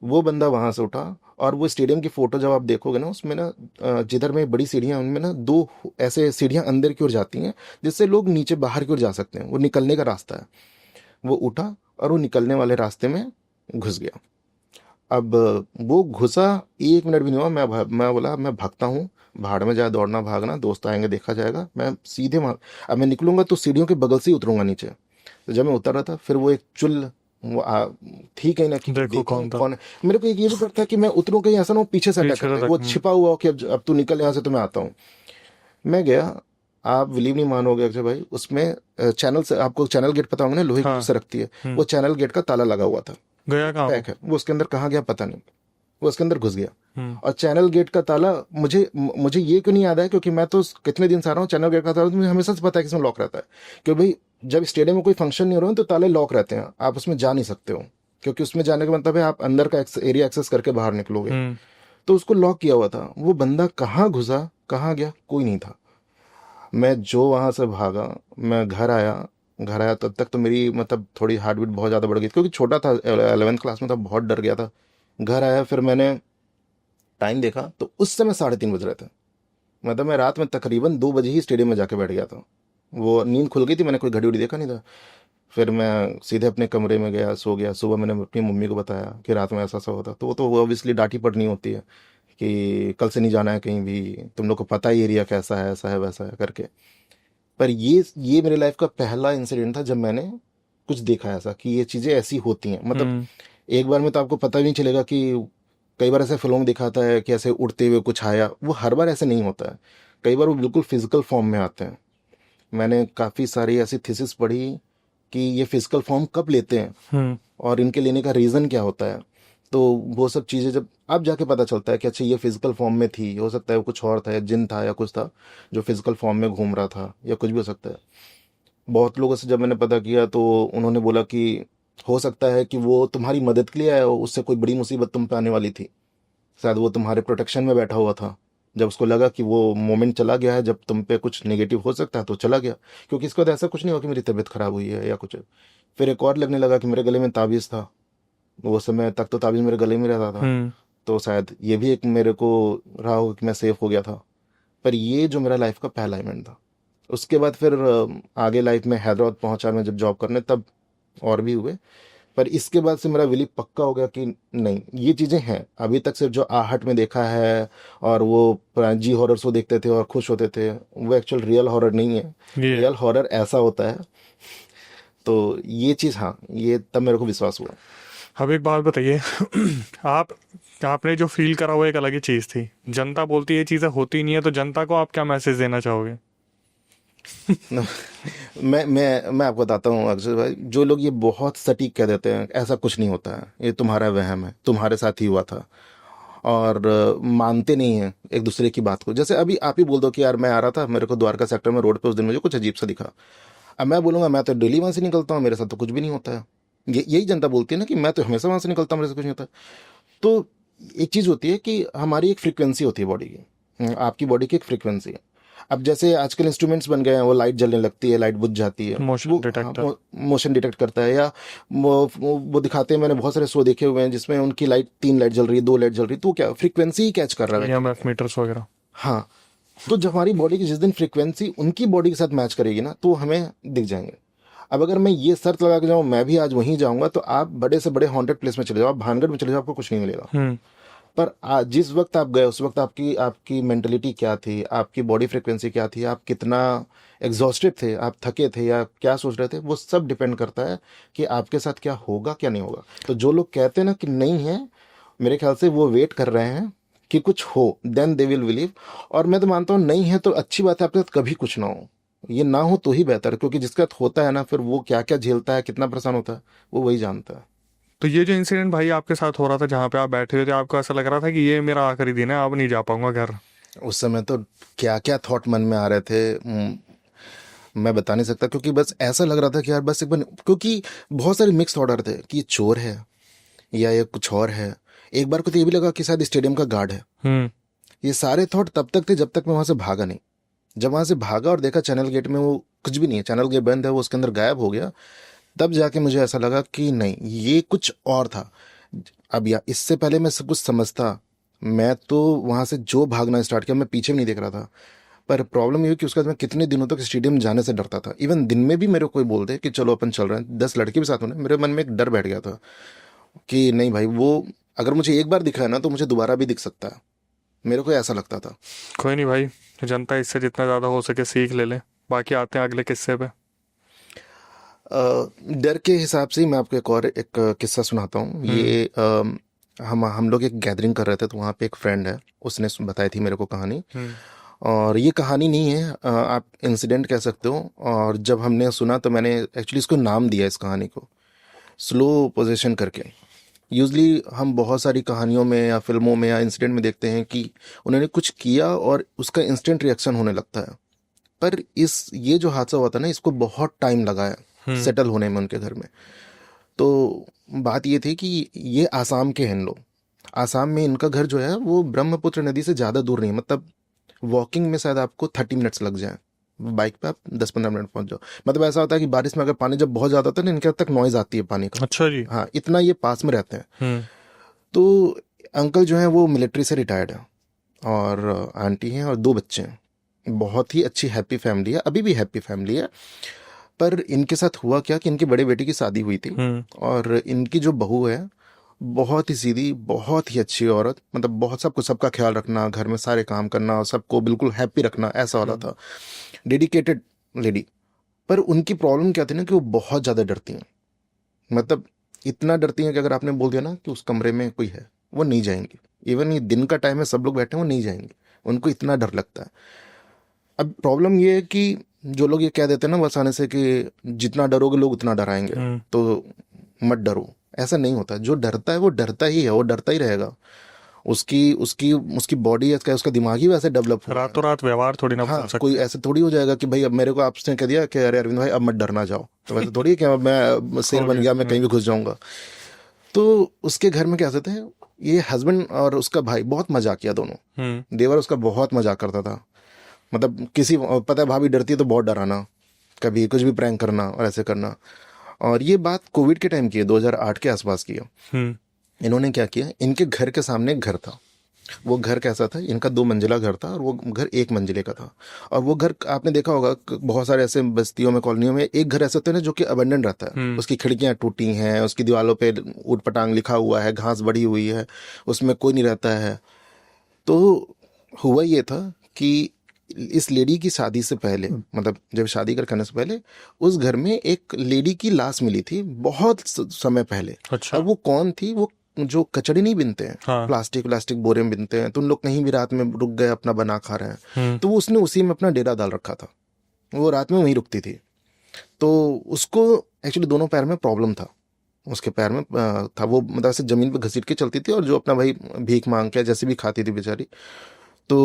वो बंदा वहां से उठा। और वो स्टेडियम की फोटो जब आप देखोगे ना, उसमें ना जिधर में बड़ी सीढ़ियां, उनमें ना 2 ऐसे सीढ़ियां अंदर की ओर जाती हैं, जिससे लोग नीचे बाहर की ओर जा सकते हैं, वो निकलने का रास्ता है। वो उठा और वो निकलने वाले रास्ते में घुस गया। अब वो घुसा, 1 मिनट भी नहीं हुआ, मैं बोला मैं भागता हूँ, भाड़ में जाए दौड़ना भागना, दोस्त आएंगे देखा जाएगा, मैं सीधे वहां। अब मैं निकलूंगा तो सीढ़ियों के बगल से ही उतरूंगा नीचे। तो जब मैं उतर रहा था, फिर वो एक चुल वो थी कहीं ना कि देखो देखूं कौन था। कौन है। मेरे को एक ये भी डर था कि मैं उतरूं कहीं ऐसा ना हो पीछे से अटैक पीछे कर से दे, वो तक। छिपा हुआ हो कि अब तू निकल यहाँ से तो मैं आता हूँ। मैं गया। आप बिलीव नहीं मानोगे अक्षय भाई, उसमें चैनल से, आपको चैनल गेट पता होगा ना, लोहे की हाँ। से रखती है, वो चैनल गेट का ताला लगा हुआ था, गया कहाँ वो? पैक है, वो उसके अंदर कहाँ गया पता नहीं, वो उसके अंदर घुस गया। हम्म। और चैनल गेट का ताला मुझे ये क्यों नहीं याद है, क्योंकि मैं तो कितने दिन से आ रहा हूँ, चैनल गेट का ताला तो मुझे हमेशा से पता है कि इसमें लॉक रहता है। क्योंकि भाई जब स्टेडियम में कोई फंक्शन नहीं हो रहा है तो ताले लॉक रहते हैं, आप उसमें जा नहीं सकते हो, क्योंकि उसमें जाने का मतलब है आप अंदर का एरिया एक्सेस करके बाहर निकलोगे। तो उसको लॉक किया हुआ था। वो बंदा कहाँ घुसा कहाँ गया कोई नहीं था। मैं जो वहां से भागा, मैं घर आया तब तक तो मेरी मतलब थोड़ी हार्ट बीट बहुत ज़्यादा बढ़ गई थी, क्योंकि छोटा था, 11th क्लास में था, बहुत डर गया था। घर आया, फिर मैंने टाइम देखा तो उस समय 3:30 बज रहे थे। मतलब मैं रात में तकरीबन 2 बजे ही स्टेडियम में जाके बैठ गया था। वो नींद खुल गई थी, मैंने कोई घड़ी उड़ी देखा नहीं था। फिर मैं सीधे अपने कमरे में गया, सो गया। सुबह मैंने अपनी मम्मी को बताया कि रात में ऐसा ऐसा होता, तो वो तो ऑब्वियसली डांटी पड़नी होती है कि कल से नहीं जाना है कहीं भी, तुम लोग को पता ही एरिया कैसा है, ऐसा है वैसा है करके। पर ये मेरी लाइफ का पहला इंसिडेंट था जब मैंने कुछ देखा ऐसा कि ये चीज़ें ऐसी होती हैं। मतलब एक बार में तो आपको पता भी नहीं चलेगा कि कई बार ऐसे फिल्मों में दिखाता है कि ऐसे उड़ते हुए कुछ आया, वो हर बार ऐसे नहीं होता है। कई बार वो बिल्कुल फिजिकल फॉर्म में आते हैं। मैंने काफ़ी सारी ऐसी थीसिस पढ़ी कि ये फिजिकल फॉर्म कब लेते हैं और इनके लेने का रीज़न क्या होता है। तो वो सब चीज़ें जब अब जाके पता चलता है कि अच्छा ये फिजिकल फॉर्म में थी, हो सकता है वो कुछ और था, या जिन था या कुछ था जो फिजिकल फॉर्म में घूम रहा था, या कुछ भी हो सकता है। बहुत लोगों से जब मैंने पता किया तो उन्होंने बोला कि हो सकता है कि वो तुम्हारी मदद के लिए आया हो, उससे कोई बड़ी मुसीबत तुम पे आने वाली थी, शायद वो तुम्हारे प्रोटेक्शन में बैठा हुआ था। जब उसको लगा कि वो मोमेंट चला गया है जब तुम पे कुछ नेगेटिव हो सकता है तो चला गया, क्योंकि इसके बाद ऐसा कुछ नहीं हुआ कि मेरी तबीयत खराब हुई है या कुछ। फिर एक और लगने लगा कि मेरे गले में ताबीज़ था, वो समय तक तो ताबीज़ मेरे गले में रहता था, तो शायद ये भी एक मेरे को रहा हो कि मैं सेफ हो गया था। पर ये जो मेरा लाइफ का पहला इवेंट था। उसके बाद फिर आगे लाइफ में हैदराबाद पहुंचा मैं जब जॉब करने, तब और भी हुए। पर इसके बाद से मेरा बिलीव पक्का हो गया कि नहीं, ये चीज़ें हैं। अभी तक सिर्फ जो आहट में देखा है और वो जी हॉरर शो देखते थे और खुश होते थे, वो एक्चुअल रियल हॉरर नहीं है। रियल हॉरर ऐसा होता है। तो ये चीज़, हाँ, ये तब मेरे को विश्वास हुआ। अब एक बात बताइए आप आपने जो फील करा वो एक अलग ही चीज़ थी। जनता बोलती है ये चीज़ें होती नहीं है, तो जनता को आप क्या मैसेज देना चाहोगे? मैं आपको बताता हूँ अक्षय भाई, जो लोग ये बहुत सटीक कह देते हैं ऐसा कुछ नहीं होता है, ये तुम्हारा वहम है, तुम्हारे साथ ही हुआ था, और मानते नहीं हैं एक दूसरे की बात को। जैसे अभी आप ही बोल दो कि यार मैं आ रहा था, मेरे को द्वारका सेक्टर में रोड पे उस दिन मुझे कुछ अजीब सा दिखा। अब मैं बोलूंगा मैं तो डेली वहां से निकलता हूँ, मेरे साथ तो कुछ भी नहीं होता है। यही जनता बोलती है ना कि मैं तो हमेशा वहां से निकलता हूँ, मेरे से कुछ नहीं होता। तो एक चीज होती है कि हमारी एक फ्रीक्वेंसी होती है बॉडी की, आपकी बॉडी की एक फ्रीक्वेंसी है। अब जैसे आजकल इंस्ट्रूमेंट्स बन गए हैं, वो लाइट जलने लगती है, लाइट बुझ जाती है, मोशन वो डिटेक्टर। मोशन डिटेक्ट करता है। या वो दिखाते हैं, मैंने बहुत सारे शो देखे हुए हैं जिसमें उनकी लाइट 3 लाइट जल रही है, 2 लाइट जल रही है, तो क्या फ्रीक्वेंसी ही कैच कर रहा है। EMF मीटर्स वगैरह। हाँ, तो जब हमारी बॉडी की जिस दिन फ्रीक्वेंसी उनकी बॉडी के साथ मैच करेगी ना, तो हमें दिख जाएंगे। अब अगर मैं ये शर्त लगा के जाऊँ मैं भी आज वहीं जाऊंगा, तो आप बड़े से बड़े हॉन्टेड प्लेस में चले जाओ, आप भानगढ़ में चले जाओ, आपको कुछ नहीं मिलेगा। पर जिस वक्त आप गए उस वक्त आपकी आपकी मेंटलिटी क्या थी, आपकी बॉडी फ्रिक्वेंसी क्या थी, आप कितना एग्जॉस्टेड थे, आप थके थे या क्या सोच रहे थे, वो सब डिपेंड करता है कि आपके साथ क्या होगा क्या नहीं होगा। तो जो लोग कहते हैं ना कि नहीं है, मेरे ख्याल से वो वेट कर रहे हैं कि कुछ हो, देन दे विल बिलीव। और मैं तो मानता हूँ नहीं है तो अच्छी बात है, आपके साथ कभी कुछ ना हो, ये ना हो तो ही बेहतर है, क्योंकि जिसके साथ होता है ना, फिर वो क्या क्या झेलता है, कितना परेशान होता है, वो वही जानता है। तो ये जो इंसिडेंट भाई आपके साथ हो रहा था, जहाँ पे आप बैठे हुए थे, आपको ऐसा लग रहा था कि ये मेरा आखिरी दिन है, अब नहीं जा पाऊंगा घर? उस समय तो क्या क्या थॉट मन में आ रहे थे, मैं बता नहीं सकता, क्योंकि बस ऐसा लग रहा था कि यार बस एक बार, क्योंकि बहुत सारे मिक्स ऑर्डर थे कि ये चोर है या ये कुछ और है। एक बार को तो ये भी लगा कि शायद स्टेडियम का गार्ड है। ये सारे थॉट तब तक थे जब तक मैं वहां से भागा नहीं। जब वहां से भागा और देखा चैनल गेट में वो कुछ भी नहीं है, चैनल गेट बंद है, वो उसके अंदर गायब हो गया, तब जाके मुझे ऐसा लगा कि नहीं, ये कुछ और था। अब या इससे पहले मैं सब कुछ समझता, मैं तो वहां से जो भागना स्टार्ट किया, मैं पीछे भी नहीं देख रहा था। पर प्रॉब्लम ये हुई कि उसके बाद मैं कितने दिनों तक स्टेडियम जाने से डरता था। इवन दिन में भी मेरे को कोई बोल दे कि चलो अपन चल रहे हैं, 10 लड़के भी साथ होने, मेरे मन में एक डर बैठ गया था कि नहीं भाई, वो अगर मुझे एक बार दिखा है ना तो मुझे दोबारा भी दिख सकता है, मेरे को ऐसा लगता था। कोई नहीं भाई, जनता इससे जितना ज़्यादा हो सके सीख ले ले। बाकी आते हैं अगले किस्से पे। डर के हिसाब से ही मैं आपको एक किस्सा सुनाता हूँ। ये हम लोग एक गैदरिंग कर रहे थे, तो वहाँ पे एक फ्रेंड है, उसने बताई थी मेरे को कहानी। और ये कहानी नहीं है, आप इंसिडेंट कह सकते हो। और जब हमने सुना तो मैंने एक्चुअली इसको नाम दिया, इस कहानी को स्लो पोजीशन करके। यूजली हम बहुत सारी कहानियों में या फिल्मों में या इंसिडेंट में देखते हैं कि उन्होंने कुछ किया और उसका इंस्टेंट रिएक्शन होने लगता है। पर ये जो हादसा हुआ था ना, इसको बहुत टाइम लगा है सेटल होने में उनके घर में। तो बात ये थी कि ये आसाम के हैं लोग। आसाम में इनका घर जो है वो ब्रह्मपुत्र नदी से ज़्यादा दूर नहीं है, मतलब वॉकिंग में शायद आपको 30 मिनट्स लग जाए, बाइक पे आप 10-15 मिनट पहुंच जाओ। मतलब ऐसा होता है कि बारिश में अगर पानी जब बहुत ज़्यादा होता है ना, इनके तक नॉइज आती है पानी का। अच्छा जी। हाँ, इतना ये पास में रहते हैं। तो अंकल जो है वो मिलिट्री से रिटायर्ड है, और आंटी हैं और 2 बच्चे हैं। बहुत ही अच्छी हैप्पी फैमिली है, अभी भी हैप्पी फैमिली है। पर इनके साथ हुआ क्या कि इनकी बड़े बेटे की शादी हुई थी, और इनकी जो बहू है बहुत ही सीधी, बहुत ही अच्छी औरत, मतलब बहुत सबको सबका ख्याल रखना, घर में सारे काम करना और सबको बिल्कुल हैप्पी रखना, ऐसा वाला था। Dedicated lady. पर उनकी प्रॉब्लम क्या थी ना कि वो बहुत ज़्यादा डरती हैं। मतलब इतना डरती हैं कि अगर आपने बोल दिया ना कि उस कमरे में कोई है, वो नहीं जाएंगी। इवन ये दिन का टाइम है, सब लोग बैठे हैं, वो नहीं जाएंगे, उनको इतना डर लगता है। अब प्रॉब्लम ये है कि जो लोग ये कह देते हैं ना बस आने से कि जितना डरोगे लोग उतना डराएंगे, तो मत डरो। ऐसा नहीं होता, जो डरता है वो डरता ही है, वो डरता ही रहेगा। उसकी उसकी उसकी बॉडी, उसका दिमाग ही वैसे डेवलप हुआ है। रातों रात व्यवहार थोड़ी ना बदल हाँ, सकता। कोई ऐसे थोड़ी हो जाएगा कि भाई अब मेरे को आपने कह दिया कि अरे अरविंद भाई अब मत डरना जाओ, तो वैसे थोड़ी है कि अब मैं शेर बन गया, मैं कहीं भी घुस जाऊंगा। तो उसके घर में क्या होते हैं, ये हस्बैंड और उसका भाई बहुत मजाक किया दोनों। देवर उसका बहुत मजाक करता था, मतलब किसी, पता है भाभी डरती है तो बहुत डराना, कभी कुछ भी प्रैंक करना और ऐसे करना। और ये बात कोविड के टाइम की है, 2008 के आसपास की है। इन्होंने क्या किया, इनके घर के सामने एक घर था। वो घर कैसा था, इनका 2 मंजिला घर था और वो घर 1 मंजिले का था। और वो घर आपने देखा होगा बहुत सारे ऐसे बस्तियों में, कॉलोनियों में एक घर ऐसे होते हैं ना जो कि अबंडन रहता है, उसकी खिड़कियां टूटी हैं, उसकी दीवारों पे ऊट पटांग लिखा हुआ है, घास बढ़ी हुई है, उसमें कोई नहीं रहता है। तो हुआ ये था कि इस लेडी की शादी से पहले, मतलब जब शादी करने से पहले, उस घर में एक लेडी की लाश मिली थी बहुत समय पहले। अच्छा। अब वो कौन थी, वो जो कचड़ी नहीं बिनते हैं, हाँ। प्लास्टिक बोरे में बिनते हैं, तो उन लोग कहीं भी रात में रुक गए, अपना बना खा रहे हैं, तो वो उसने उसी में अपना डेरा डाल रखा था, वो रात में वहीं रुकती थी। तो उसको एक्चुअली दोनों पैर में प्रॉब्लम था, उसके पैर में था, वो मतलब से जमीन पे घसीट के चलती थी, और जो अपना भाई भीख मांग के जैसे भी खाती थी बेचारी। तो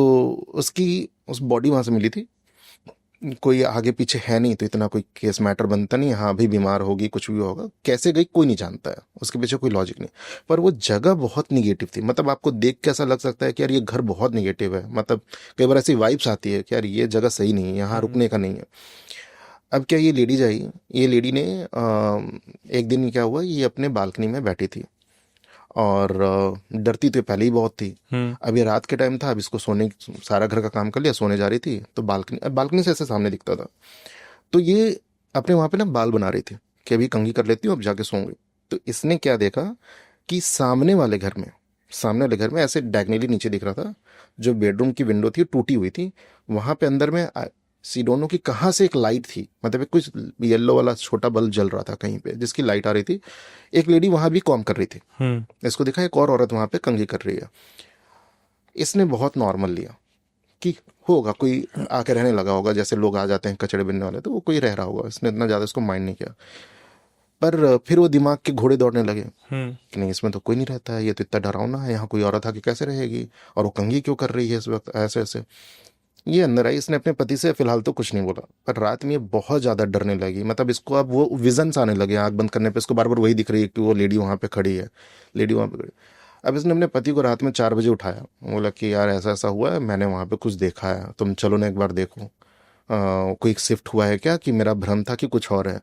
उसकी उस बॉडी वहां से मिली थी, कोई आगे पीछे है नहीं, तो इतना कोई केस मैटर बनता नहीं। हाँ, अभी बीमार होगी, कुछ भी होगा, कैसे गई कोई नहीं जानता है, उसके पीछे कोई लॉजिक नहीं। पर वो जगह बहुत निगेटिव थी, मतलब आपको देख के ऐसा लग सकता है कि यार ये घर बहुत निगेटिव है, मतलब कई बार ऐसी वाइब्स आती है कि यार ये जगह सही नहीं है, यहाँ रुकने का नहीं है। अब क्या, ये लेडी जाई, ये लेडी ने एक दिन क्या हुआ, ये अपने बालकनी में बैठी थी, और डरती तो पहले ही बहुत थी। अभी रात के टाइम था, अब इसको सोने, सारा घर का काम कर लिया, सोने जा रही थी तो बालकनी से ऐसे सामने दिखता था। तो ये अपने वहां पे ना बाल बना रही थी कि अभी कंघी कर लेती हूँ, अब जाके सोऊंगी। तो इसने क्या देखा कि सामने वाले घर में ऐसे डायगनली नीचे दिख रहा था, जो बेडरूम की विंडो थी टूटी हुई थी, वहां पे अंदर में सी दोनों की कहाँ से एक लाइट थी, मतलब एक कुछ येलो वाला छोटा बल्ब जल रहा था कहीं पे, जिसकी लाइट आ रही थी। एक लेडी वहां भी कॉम कर रही थी, इसको दिखा एक और औरत वहां पे कंघी कर रही है। इसने बहुत नॉर्मल लिया कि होगा कोई आके रहने लगा होगा, जैसे लोग आ जाते हैं कचड़े बिनने वाले, तो वो कोई रह रहा होगा। इसने इतना ज्यादा इसको माइंड नहीं किया। पर फिर वो दिमाग के घोड़े दौड़ने लगे कि नहीं, इसमें तो कोई नहीं रहता है, ये तो इतना डरावना है, यहाँ कोई औरत आके कैसे रहेगी, और वो कंघी क्यों कर रही है इस वक्त ऐसे ऐसे। ये अंदर आई, इसने अपने पति से फिलहाल तो कुछ नहीं बोला, पर रात में ये बहुत ज्यादा डरने लगी। मतलब इसको अब वो विजन्स आने लगे, आंख बंद करने पे इसको बार बार वही दिख रही है कि वो लेडी वहां पे खड़ी है, लेडी वहां पे खड़ी। अब इसने अपने पति को रात में 4 बजे उठाया, बोला कि यार ऐसा ऐसा हुआ है, मैंने वहां पे कुछ देखा है, तुम चलो ना एक बार देखो, कोई शिफ्ट हुआ है क्या, कि मेरा भ्रम था कि कुछ और है।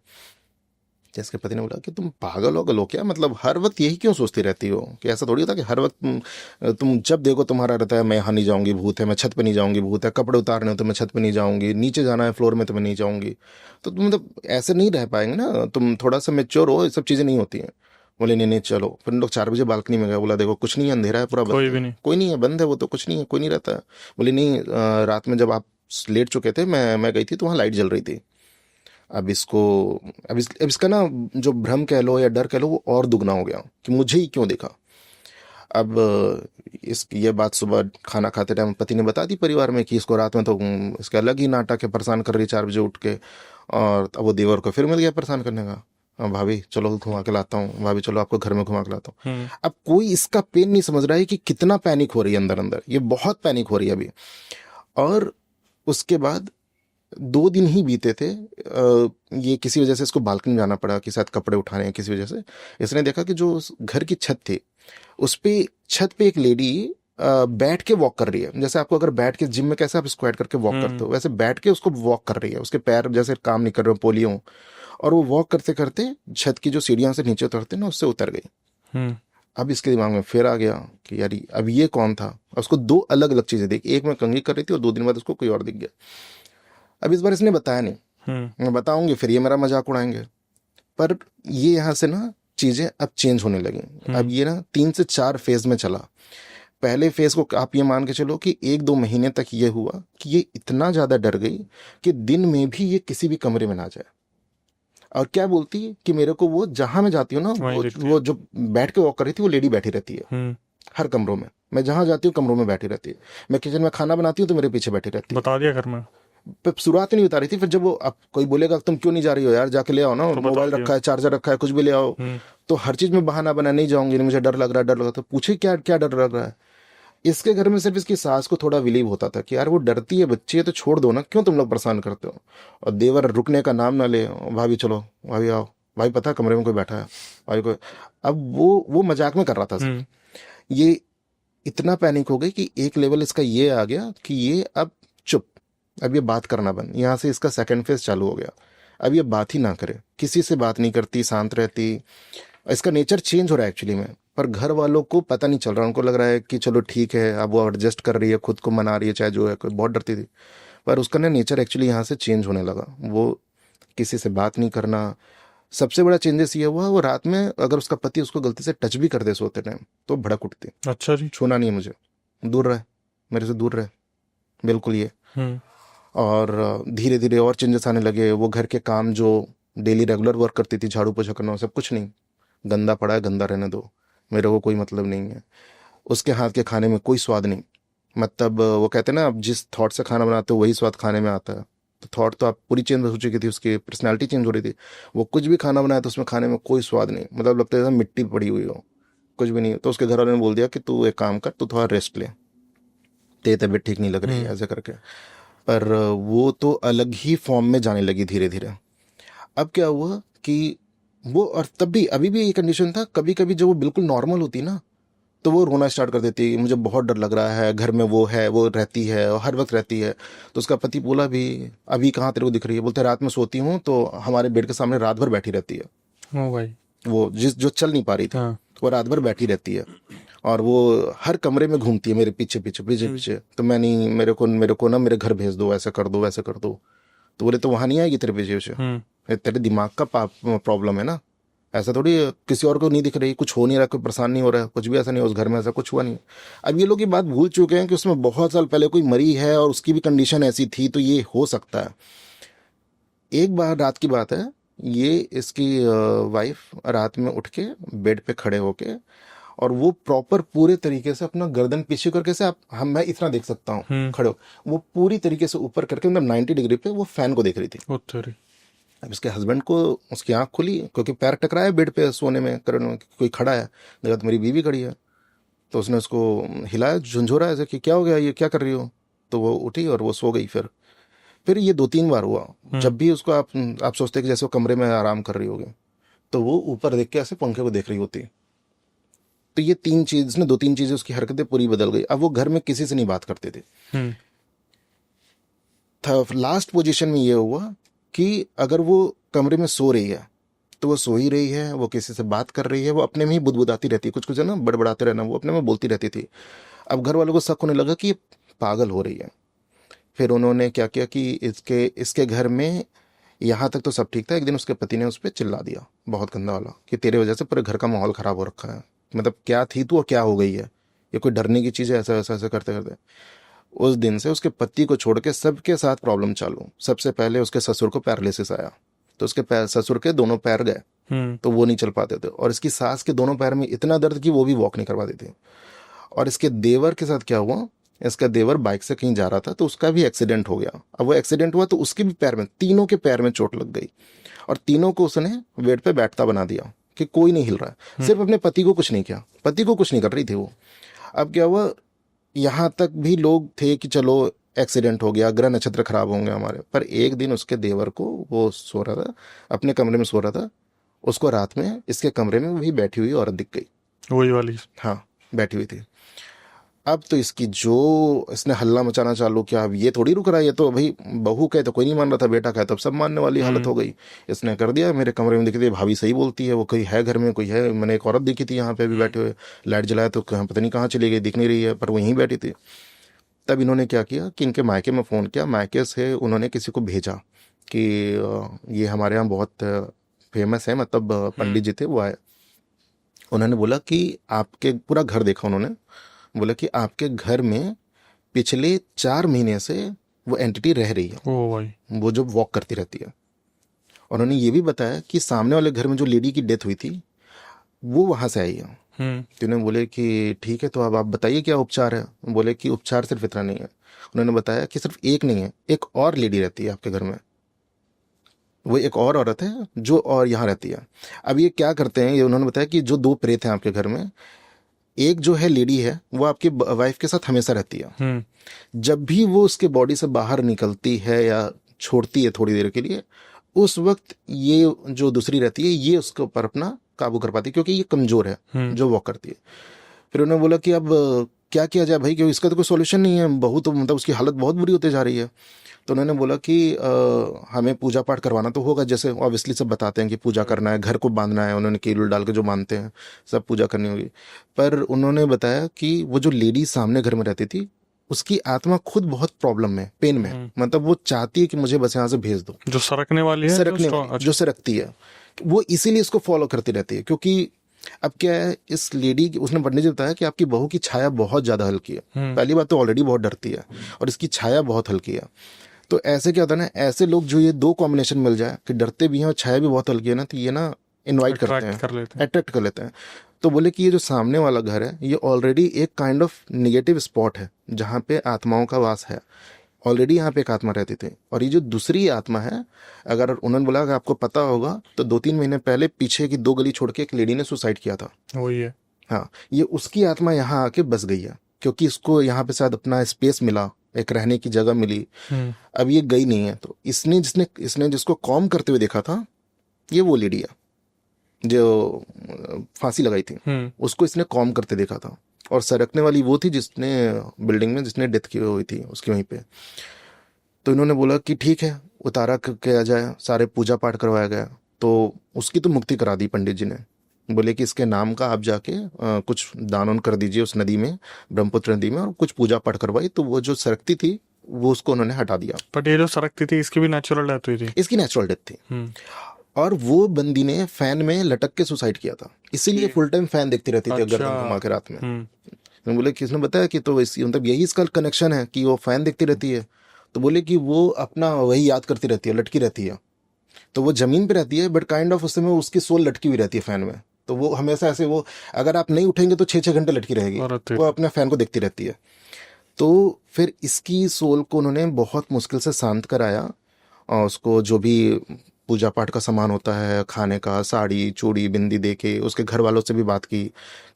जिसके पति ने बोला कि तुम पागल हो क्या, मतलब हर वक्त यही क्यों सोचती रहती हो, कि ऐसा थोड़ी होता कि हर वक्त तुम जब देखो तुम्हारा रहता है मैं यहाँ नहीं जाऊंगी भूत है, मैं छत पे नहीं जाऊंगी भूत है, कपड़े उतारने हो तो मैं छत पे नहीं जाऊंगी, नीचे जाना है फ्लोर में तो मैं नहीं जाऊंगी। तो तुम मतलब ऐसे नहीं रह पाएंगे ना, तुम थोड़ा सा मेच्योर हो, ये सब चीजें नहीं होती हैं। बोले नहीं नहीं चलो। फिर हम लोग 4 बजे बालकनी में गए, बोला देखो कुछ नहीं है, अंधेरा है पूरा, कोई भी नहीं। कोई नहीं है, बंद है वो तो, कुछ नहीं है, कोई नहीं रहता है। बोले नहीं, रात में जब आप लेट चुके थे, मैं गई थी तो वहाँ लाइट जल रही थी। अब इसको, अब इसका ना जो भ्रम कह लो या डर कह लो, वो और दुगना हो गया कि मुझे ही क्यों देखा। अब ये बात सुबह खाना खाते टाइम पति ने बता दी परिवार में कि इसको रात में तो इसके अलग ही नाटक है, परेशान कर रही है 4 बजे उठ के। और अब वो देवर को फिर मिल गया परेशान करने का, भाभी चलो घुमा के लाता हूँ, भाभी चलो आपको घर में घुमा के लाता हूँ। अब कोई इसका पेन नहीं समझ रहा है कि कितना पैनिक हो रही है अंदर अंदर, ये बहुत पैनिक हो रही है अभी। और उसके बाद 2 दिन ही बीते थे, ये किसी वजह से इसको बालकनी जाना पड़ा, कि शायद कपड़े उठाने हैं किसी वजह से। इसने देखा कि जो उस घर की छत थी, उस पे छत पे एक लेडी बैठ के वॉक कर रही है, जैसे आपको अगर बैठ के जिम में कैसे आप स्क्वाट करके वॉक करते हो, वैसे बैठ के उसको वॉक कर रही है, उसके पैर जैसे काम नहीं कर रहे हो पोलियो। और वो वॉक करते करते छत की जो सीढ़ियां से नीचे उतरते ना, उससे उतर गई। अब इसके दिमाग में फिर आ गया कि यार अब ये कौन था। उसको 2 अलग अलग चीजें देखी, एक में कंघी कर रही थी और 2 दिन बाद उसको कोई और दिख गया। अब इस बार इसने बताया नहीं, मैं बताऊंगी फिर ये मेरा मजाक उड़ाएंगे। पर ये यहाँ से ना चीजें अब चेंज होने लगी। अब ये ना 3 से 4 फेज में चला। पहले फेज को आप ये मान के चलो कि 1-2 महीने तक ये हुआ कि ये इतना ज्यादा डर गई कि दिन में भी ये किसी भी कमरे में ना जाए। और क्या बोलती है कि मेरे को वो जहां मैं जाती हूँ ना, वो जो बैठ के वॉक कर रही थी, वो लेडी बैठी रहती है हर कमरों में। मैं जहां जाती हूँ कमरों में बैठी रहती है। मैं किचन में खाना बनाती हूँ तो मेरे पीछे बैठी रहती है। बता दिया घर में। शुरुआत नहीं बता रही थी, फिर जब वो अब कोई बोलेगा तुम क्यों नहीं जा रही हो यार, जाके ले आओ ना, तो मोबाइल रखा है, चार्जर रखा है, कुछ भी ले आओ। तो हर चीज में बहाना बना, नहीं जाऊंगी, नहीं मुझे डर लग रहा है, डर लग रहा है। तो पूछे क्या क्या डर लग रहा है। इसके घर में सिर्फ इसकी सास को थोड़ा बिलीव होता था कि यार वो डरती है बच्ची है तो छोड़ दो ना, क्यों तुम लोग परेशान करते हो। और देवर रुकने का नाम ना ले, भाभी चलो, भाभी आओ, भाई पता है कमरे में कोई बैठा है, भाई कोई। अब वो मजाक में कर रहा था। ये इतना पैनिक हो गई कि एक लेवल इसका ये आ गया कि ये अब चुप, अब ये बात करना बंद। यहाँ से इसका सेकंड फेज चालू हो गया। अब ये बात ही ना करे, किसी से बात नहीं करती, शांत रहती। इसका नेचर चेंज हो रहा है एक्चुअली में, पर घर वालों को पता नहीं चल रहा। उनको लग रहा है कि चलो ठीक है, अब वो एडजस्ट कर रही है, खुद को मना रही है, चाहे जो है। कोई बहुत डरती थी, पर उसका ना नेचर एक्चुअली यहाँ से चेंज होने लगा। वो किसी से बात नहीं करना। सबसे बड़ा चेंजेस ये हुआ, वो रात में अगर उसका पति उसको गलती से टच भी कर दे सोते टाइम, तो भड़क उठती। अच्छा जी। छूना नहीं है मुझे, दूर रहे, मेरे से दूर रहे, बिल्कुल ये। और धीरे धीरे और चेंजेस आने लगे। वो घर के काम जो डेली रेगुलर वर्क करती थी, झाड़ू पोछा करना, सब कुछ नहीं, गंदा पड़ा है गंदा रहने दो, मेरे को कोई मतलब नहीं है। उसके हाथ के खाने में कोई स्वाद नहीं। मतलब वो कहते हैं ना, आप जिस थॉट से खाना बनाते हो वही स्वाद खाने में आता है। तो थॉट तो आप पूरी चेंज हो चुकी थी, उसकी पर्सनैलिटी चेंज हो रही थी। वो कुछ भी खाना बनाया तो उसमें खाने में कोई स्वाद नहीं, मतलब लगता है मिट्टी पड़ी हुई हो, कुछ भी नहीं। तो उसके घर वालों ने बोल दिया कि तू एक काम कर, तू थोड़ा रेस्ट ले, तेरी तबीयत ठीक नहीं लग रही है, ऐसे करके। पर वो तो अलग ही फॉर्म में जाने लगी धीरे धीरे। अब क्या हुआ कि वो, और तब भी अभी भी ये कंडीशन था, कभी कभी जब वो बिल्कुल नॉर्मल होती ना, तो वो रोना स्टार्ट कर देती, मुझे बहुत डर लग रहा है, घर में वो है, वो रहती है और हर वक्त रहती है। तो उसका पति बोला भी, अभी कहाँ तेरे को दिख रही है। बोलते रात में सोती हूँ तो हमारे बेड के सामने रात भर बैठी रहती है। ओ भाई। वो जो चल नहीं पा रही थी। वो रात भर बैठी रहती है और वो हर कमरे में घूमती है मेरे पीछे पीछे पीछे पीछे। तो मैं नहीं, मेरे को ना मेरे घर भेज दो, ऐसा कर दो वैसा कर दो। तो बोले तो वहां नहीं आएगी तेरे पीछे पीछे, ये तेरे दिमाग का प्रॉब्लम है ना, ऐसा थोड़ी किसी और को नहीं दिख रही, कुछ हो नहीं रहा, कोई परेशान नहीं हो रहा है, कुछ भी ऐसा नहीं, उस घर में ऐसा कुछ हुआ नहीं। अब ये लोग ये बात भूल चुके हैं कि उसमें बहुत साल पहले कोई मरी है और उसकी भी कंडीशन ऐसी थी, तो ये हो सकता है। एक बार रात की बात है, ये इसकी वाइफ रात में उठ के बेड पे खड़े होके, और वो प्रॉपर पूरे तरीके से अपना गर्दन पीछे करके से, आप हम मैं इतना देख सकता हूँ खड़े हो, वो पूरी तरीके से ऊपर करके मतलब 90 डिग्री पे वो फैन को देख रही थी। अब इसके हस्बैंड को उसकी आंख खुली क्योंकि पैर टकराया बेड पे सोने में, करने में कोई खड़ा है, देखा तो मेरी बीवी खड़ी है। तो उसने उसको हिलाया, झुंझोरा ऐसे कि क्या हो गया, ये क्या कर रही हो। तो वो उठी और वो सो गई। फिर ये 2-3 बार हुआ। जब भी उसको आप सोचते कि जैसे वो कमरे में आराम कर रही होगी, तो वो ऊपर देख के ऐसे पंखे को देख रही होती। तो ये 2-3 चीजें उसकी हरकतें पूरी बदल गई। अब वो घर में किसी से नहीं बात करते थे। लास्ट पोजीशन में ये हुआ कि अगर वो कमरे में सो रही है तो वो सो ही रही है, वो किसी से बात कर रही है, वो अपने में ही बुदबुदाती रहती है, कुछ कुछ है ना, बड़बड़ाते रहना, वो अपने में बोलती रहती थी। अब घर वालों को शक होने लगा कि ये पागल हो रही है। फिर उन्होंने क्या किया कि इसके घर में, यहाँ तक तो सब ठीक था, एक दिन उसके पति ने उस पर चिल्ला दिया बहुत गंदा वाला कि तेरे वजह से पूरे घर का माहौल खराब हो रखा है, मतलब क्या थी तू और क्या हो गई है, ये कोई डरने की चीज़ है, ऐसा ऐसा ऐसा करते करते। उस दिन से उसके पति को छोड़ के सबके साथ प्रॉब्लम चालू। सबसे पहले उसके ससुर को पैरालिसिस आया, तो उसके ससुर के दोनों पैर गए, तो वो नहीं चल पाते थे। और इसकी सास के दोनों पैर में इतना दर्द कि वो भी वॉक नहीं कर पाती थी। और इसके देवर के साथ क्या हुआ, इसका देवर बाइक से कहीं जा रहा था तो उसका भी एक्सीडेंट हो गया। अब वो एक्सीडेंट हुआ तो उसके भी पैर में, तीनों के पैर में चोट लग गई, और तीनों को उसने बेड पे बैठता बना दिया कि कोई नहीं हिल रहा है। सिर्फ अपने पति को कुछ नहीं किया, पति को कुछ नहीं कर रही थी वो। अब क्या हुआ, यहाँ तक भी लोग थे कि चलो एक्सीडेंट हो गया, ग्रह नक्षत्र खराब होंगे हमारे, पर एक दिन उसके देवर को, वो सो रहा था अपने कमरे में सो रहा था, उसको रात में इसके कमरे में वही बैठी हुई औरत दिख गई, वही वाली। हाँ, बैठी हुई थी। अब तो इसने हल्ला मचाना चालू किया। अब ये थोड़ी रुक रहा है, ये तो भाई बहू कहे तो कोई नहीं मान रहा था, बेटा कहे तो सब मानने वाली हालत हो गई। इसने कर दिया, मेरे कमरे में दिखी थी, भाभी सही बोलती है, वो कोई है घर में, कोई है, मैंने एक औरत दिखी थी यहाँ पे भी बैठे हुए, लाइट जलाया तो पता नहीं कहाँ चली गई, दिख नहीं रही है, पर वो यहीं बैठी थी। तब इन्होंने क्या किया कि इनके मायके में फ़ोन किया, मायके से उन्होंने किसी को भेजा कि ये हमारे यहाँ बहुत फेमस है, मतलब पंडित जी थे, वो आए। उन्होंने बोला कि आपके, पूरा घर देखा उन्होंने, बोला कि आपके घर में पिछले 4 महीने से वो एंटिटी रह रही है, ओ भाई, वो जो वॉक करती रहती है। और उन्होंने ये भी बताया कि सामने वाले घर में जो लेडी की डेथ हुई थी वो वहां से आई है। तो उन्होंने बोले कि ठीक है, तो अब आप बताइए क्या उपचार है। बोले कि उपचार सिर्फ इतना नहीं है। उन्होंने बताया कि सिर्फ एक नहीं है, एक और लेडी रहती है आपके घर में, वो एक और औरत है जो और यहाँ रहती है। अब ये क्या करते हैं, ये उन्होंने बताया कि जो 2 प्रेत हैं आपके घर में, एक जो है लेडी है वो आपकी वाइफ के साथ हमेशा रहती है। जब भी वो उसके बॉडी से बाहर निकलती है या छोड़ती है थोड़ी देर के लिए, उस वक्त ये जो दूसरी रहती है ये उसके ऊपर अपना काबू कर पाती है, क्योंकि ये कमजोर है जो वॉक करती है। फिर उन्होंने बोला कि अब क्या किया जाए भाई, क्योंकि इसका तो कोई सोल्यूशन नहीं है, बहुत मतलब उसकी हालत बहुत बुरी होती जा रही है। तो उन्होंने बोला कि हमें पूजा पाठ करवाना तो होगा, जैसे ऑब्वियसली सब बताते हैं कि पूजा करना है, घर को बांधना है, उन्होंने कील डाल के जो बांधते हैं सब पूजा करनी होगी। पर उन्होंने बताया कि वो जो लेडी सामने घर में रहती थी, उसकी आत्मा खुद बहुत प्रॉब्लम में, पेन में, मतलब वो चाहती है कि मुझे बस यहाँ से भेज दो। जो सरकने वाली है, जो सरकती है, वो इसीलिए इसको फॉलो करती रहती है। क्योंकि अब क्या है, इस लेडी की, उसने पंडित जी बताया कि आपकी बहू की छाया बहुत ज्यादा हल्की है। पहली बात तो ऑलरेडी बहुत डरती है, और इसकी छाया बहुत हल्की है। तो ऐसे क्या होता है ना, ऐसे लोग जो ये 2 कॉम्बिनेशन मिल जाए कि डरते भी हैं और छाया भी बहुत हल्की है ना, तो ये ना इनवाइट करते हैं, अट्रैक्ट कर लेते हैं। तो बोले कि ये जो सामने वाला घर है ये ऑलरेडी एक काइंड ऑफ निगेटिव स्पॉट है जहाँ पे आत्माओं का वास है। ऑलरेडी यहाँ पे एक आत्मा रहती थी, और ये जो दूसरी आत्मा है, अगर उन्होंने बोला अगर आपको पता होगा तो 2-3 महीने पहले पीछे की 2 गली छोड़ के एक लेडी ने सुसाइड किया था। वही है, हाँ, ये उसकी आत्मा यहाँ आके बस गई है, क्योंकि इसको यहाँ पे शायद अपना स्पेस मिला, एक रहने की जगह मिली। अब ये गई नहीं है, तो इसने जिसको कॉम करते हुए देखा था, ये वो लेडी है जो फांसी लगाई थी, उसको इसने कॉम करते देखा था। और सरकने वाली वो थी जिसने बिल्डिंग में जिसने डेथ की हुई थी उसकी वहीं पे। तो इन्होंने बोला कि ठीक है, उतारा किया जाए, सारे पूजा पाठ करवाया गया, तो उसकी तो मुक्ति करा दी पंडित जी ने। बोले कि इसके नाम का आप जाके कुछ दान वान कर दीजिए उस नदी में, ब्रह्मपुत्र नदी में, और कुछ पूजा पाठ करवाई, तो वो जो सरकती थी वो उसको उन्होंने हटा दिया। बट ये जो सरकती थी इसकी भी नेचुरल डेथ हुई थी। इसकी नेचुरल डेथ थी। और वो बंदी ने फैन में लटक के सुसाइड किया था, इसीलिए फुल टाइम फैन देखती रहती थी गर्दन घुमा के रात में। तो बोले किसने बताया कि तो मतलब यही इसका कनेक्शन है कि वो फैन देखती रहती है। तो बोले कि वो अपना वही याद करती रहती है, लटकी रहती है। तो वो जमीन पे रहती है बट काइंड ऑफ उस समय उसकी सोल लटकी हुई रहती है फैन में। तो वो हमेशा ऐसे, वो अगर आप नहीं उठेंगे तो 6-6 घंटे लटकी रहेगी, वो अपने फैन को देखती रहती है। तो फिर इसकी सोल को उन्होंने बहुत मुश्किल से शांत कराया, और उसको जो भी पूजा पाठ का सामान होता है, खाने का, साड़ी चूड़ी बिंदी दे के, उसके घर वालों से भी बात की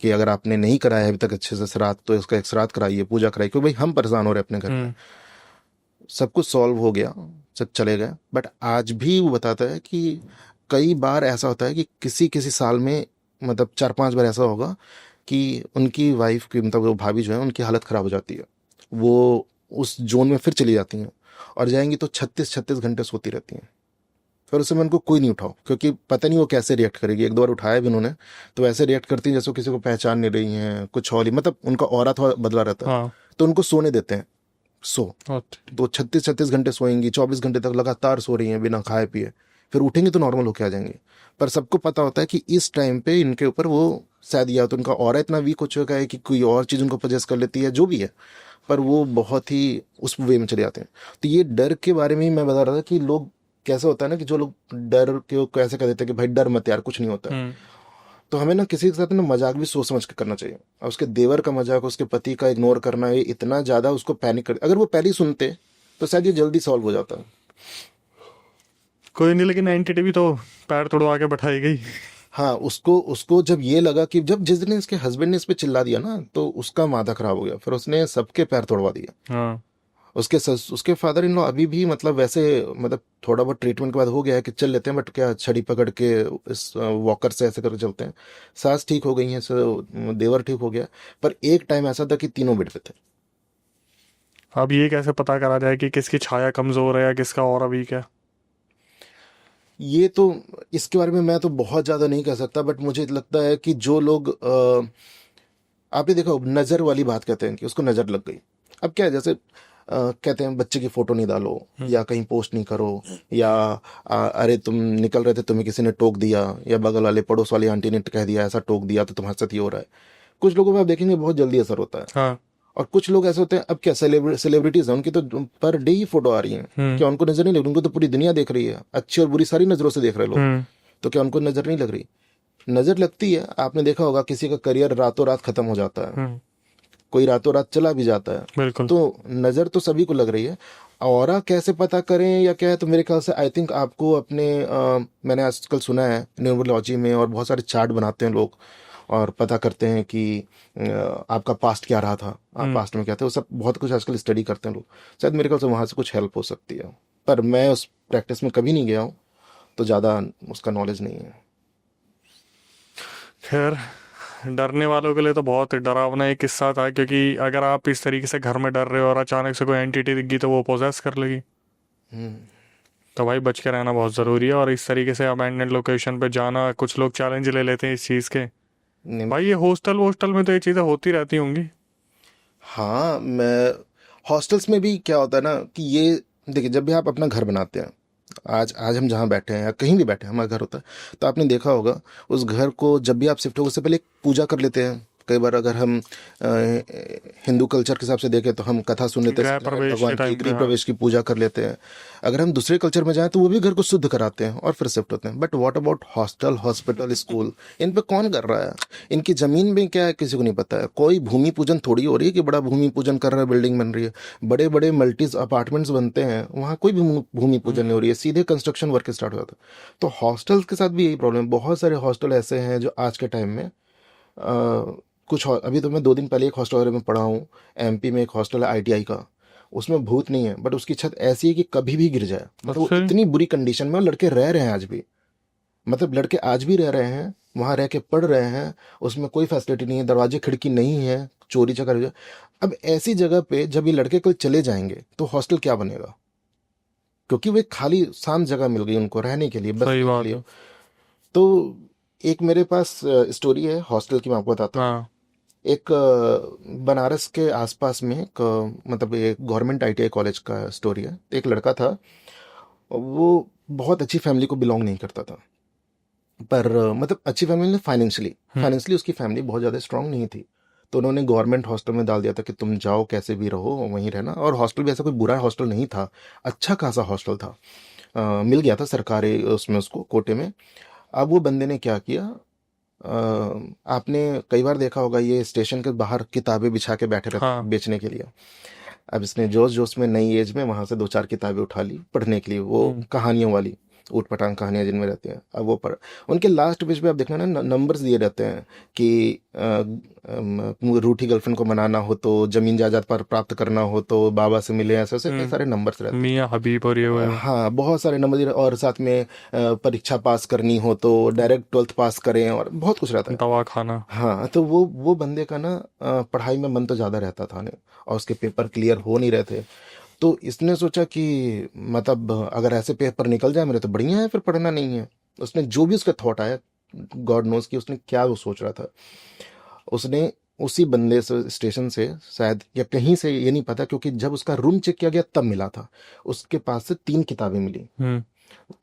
कि अगर आपने नहीं कराया अभी तक अच्छे से श्राद्ध तो इसका एक श्राद्ध कराइए, पूजा कराइए, क्योंकि भाई हम परेशान हो रहे अपने घर में। सब कुछ सॉल्व हो गया, सब चले गए। बट आज भी वो बताता है कि कई बार ऐसा होता है कि किसी किसी साल में, मतलब 4-5 बार ऐसा होगा कि उनकी वाइफ की, मतलब वो भाभी जो है, उनकी हालत खराब हो जाती है, वो उस जोन में फिर चली जाती हैं, और जाएंगी तो 36-36 घंटे सोती रहती हैं। फिर उस समय उनको कोई नहीं उठाओ, क्योंकि पता नहीं वो कैसे रिएक्ट करेगी। एक दो बार उठाया भी उन्होंने, तो ऐसे रिएक्ट करती हैं जैसे किसी को पहचान नहीं रही हैं, कुछ और ही, मतलब उनका ऑरा थोड़ा बदला रहता है। तो उनको सोने देते हैं, तो 36-36 घंटे सोएंगी, 24 घंटे तक लगातार सो रही हैं बिना खाए पिए, फिर उठेंगे तो नॉर्मल होके आ जाएंगे। पर सबको पता होता है कि इस टाइम पे इनके ऊपर वो शायद, या तो उनका ऑरा इतना वीक हो चुका है कि कोई और चीज़ उनको पजेस कर लेती है, जो भी है, पर वो बहुत ही उस वे में चले जाते हैं। तो ये डर के बारे में ही मैं बता रहा था कि लोग कैसे होता है ना, कि जो लोग डर के कैसे कह देते हैं कि भाई डर मत यार, कुछ नहीं होता है। तो हमें ना किसी के साथ ना मजाक भी सोच समझ के करना चाहिए। और उसके देवर का मजाक, उसके पति का इग्नोर करना, ये इतना ज्यादा उसको पैनिक कर, अगर वो पहले ही सुनते तो शायद ये जल्दी सॉल्व हो जाता। कोई नहीं, लेकिन एंटिटी भी तो पैर तोड़वा के बैठाई गई। हाँ, उसको उसको जब ये लगा कि जब जिस दिन इसके हस्बैंड ने इस पे चिल्ला दिया ना, तो उसका माथा खराब हो गया, फिर उसने सबके पैर तोड़वा दिया। उसके फादर इन लॉ अभी भी, मतलब वैसे, मतलब थोड़ा बहुत ट्रीटमेंट के बाद हो गया है कि चल लेते हैं, बट क्या छड़ी पकड़ के इस वॉकर से ऐसे करके चलते हैं। सास ठीक हो गई हैं, देवर ठीक हो गया, पर एक टाइम ऐसा था कि तीनों बेड पे थे। अब ये कैसे पता करा जाए कि किसकी छाया कमजोर है या किसका और वीक है? ये तो, इसके बारे में मैं तो बहुत ज़्यादा नहीं कह सकता, बट मुझे लगता है कि जो लोग आपने देखा, नज़र वाली बात कहते हैं कि उसको नज़र लग गई। अब क्या है, जैसे कहते हैं बच्चे की फोटो नहीं डालो, या कहीं पोस्ट नहीं करो, या अरे तुम निकल रहे थे, तुम्हें किसी ने टोक दिया, या बगल वाले पड़ोस वाली आंटी ने कह दिया ऐसा टोक दिया, तो तुम्हारे साथ ये हो रहा है। कुछ लोगों में आप देखेंगे बहुत जल्दी असर होता है। हाँ। और कुछ लोग ऐसे होते हैं, अब क्या सेलिब्रिटीज हैं, उनकी तो पर डे ही फोटो आ रही है, क्या उनको नजर नहीं लग रही? उनको तो पूरी दुनिया देख रही है, अच्छी और बुरी सारी नजरों से देख रहे लोग, तो क्या उनको नजर नहीं लग रही? नजर लगती है। आपने देखा होगा किसी का करियर रातों रात खत्म हो जाता है, कोई रातों रात चला भी जाता है। बिल्कुल। तो नजर तो सभी को लग रही है। ऑरा कैसे पता करें या क्या है, तो मेरे ख्याल से आई थिंक आपको अपने मैंने आजकल सुना है न्यूमरोलॉजी में, और बहुत सारे चार्ट बनाते हैं लोग और पता करते हैं कि आपका पास्ट क्या रहा था, आप पास्ट में क्या थे, वो सब बहुत कुछ आजकल स्टडी करते हैं लोग। शायद मेरे ख्याल से वहाँ से कुछ हेल्प हो सकती है, पर मैं उस प्रैक्टिस में कभी नहीं गया हूँ, तो ज़्यादा उसका नॉलेज नहीं है। खैर, डरने वालों के लिए तो बहुत डरावना एक किस्सा था, क्योंकि अगर आप इस तरीके से घर में डर रहे हो और अचानक से कोई एंटिटी दिख गई तो वो पोजेस कर लेगी। तो भाई बच के रहना बहुत ज़रूरी है। और इस तरीके से अबैंडन्ड लोकेशन पे जाना, कुछ लोग चैलेंज ले लेते हैं इस चीज़ के। भाई ये हॉस्टल में तो ये चीज़ें होती रहती होंगी। हाँ, मैं हॉस्टल्स में भी क्या होता है ना कि ये देखिए, जब भी आप अपना घर बनाते हैं, आज आज हम जहाँ बैठे हैं या कहीं भी बैठे हैं, हमारा घर होता है, तो आपने देखा होगा उस घर को जब भी आप शिफ्ट हो उससे पहले एक पूजा कर लेते हैं। कई बार अगर हम हिंदू कल्चर के हिसाब से देखें तो हम कथा सुन लेते हैं, भगवान की गृह प्रवेश की पूजा कर लेते हैं। अगर हम दूसरे कल्चर में जाएं तो वो भी घर को शुद्ध कराते हैं और फिर शिफ्ट होते हैं। But what about hostel, hospital, school, इन पे कौन कर रहा है? इनकी जमीन में क्या है किसी को नहीं पता है। कोई भूमि पूजन थोड़ी हो रही है कि बड़ा भूमि पूजन कर रहा है, बिल्डिंग बन रही है, बड़े बड़े मल्टीज अपार्टमेंट्स बनते हैं, वहाँ कोई भी भूमि पूजन नहीं हो रही है, सीधे कंस्ट्रक्शन वर्क स्टार्ट हो जाता है। तो हॉस्टल्स के साथ भी यही प्रॉब्लम है। बहुत सारे हॉस्टल ऐसे हैं जो आज के टाइम में अभी तो मैं 2 दिन पहले एक हॉस्टल में पढ़ा हूँ, एमपी में एक हॉस्टल है आईटीआई का, उसमें भूत नहीं है, बट उसकी छत ऐसी है कि कभी भी गिर जाए। मतलब वो इतनी बुरी कंडीशन में, लड़के रह रहे हैं आज भी, मतलब लड़के आज भी रह रहे हैं वहाँ, रह के पढ़ रहे हैं, उसमें कोई फैसिलिटी नहीं है, दरवाजे खिड़की नहीं है, चोरी चकारी। अब ऐसी जगह पे जब ये लड़के कल चले जाएंगे तो हॉस्टल क्या बनेगा? क्योंकि वो एक खाली शांत जगह मिल गई उनको रहने के लिए, बस के लिए। तो एक मेरे पास स्टोरी है हॉस्टल की, मैं आपको बताता हूँ। हाँ। एक बनारस के आसपास में एक मतलब एक गवर्नमेंट आईटीआई कॉलेज का स्टोरी है। एक लड़का था, वो बहुत अच्छी फैमिली को बिलोंग नहीं करता था, पर मतलब अच्छी फैमिली में फाइनेंशियली हम्म। फाइनेंशियली उसकी फैमिली बहुत ज़्यादा स्ट्रांग नहीं थी। तो उन्होंने गवर्नमेंट हॉस्टल में डाल दिया था कि तुम जाओ कैसे भी रहो वहीं रहना। और हॉस्टल भी ऐसा कोई बुरा हॉस्टल नहीं था, अच्छा खासा हॉस्टल था। मिल गया था सरकारी उसमें उसको कोटे में। अब वो बंदे ने क्या किया, आपने कई बार देखा होगा ये स्टेशन के बाहर किताबें बिछा के बैठे रहते हाँ। बेचने के लिए। अब इसने जोश जोश में नई एज में वहां से दो चार किताबें उठा ली पढ़ने के लिए, वो हम्म। कहानियों वाली, ऊट पटांग कहानियां जिनमें रहती हैं। अब वो पढ़, उनके लास्ट पेज पे आप देखना ना, नंबर्स दिए रहते हैं कि रूठी गर्लफ्रेंड को मनाना हो तो, जमीन जायदाद पर प्राप्त करना हो तो, बाबा से मिले, ऐसे ऐसे कई सारे नंबर्स रहते हैं। मियाँ हबीब और ये वो। हाँ, बहुत सारे नंबर दिए, और साथ में परीक्षा पास करनी हो तो डायरेक्ट 12th पास करें, और बहुत कुछ रहता है। दवा खाना। हाँ, तो वो बंदे का ना पढ़ाई में मन तो ज़्यादा रहता था नहीं, और उसके पेपर क्लियर हो नहीं रहे थे। तो इसने सोचा कि मतलब अगर ऐसे पेपर निकल जाए मेरे तो बढ़िया है, फिर पढ़ना नहीं है। उसने जो भी उसका थॉट आया, गॉड नोज कि उसने क्या वो सोच रहा था, उसने उसी बंदे से स्टेशन से शायद या कहीं से, ये नहीं पता, क्योंकि जब उसका रूम चेक किया गया तब मिला था। उसके पास से 3 किताबें मिली। हम्म।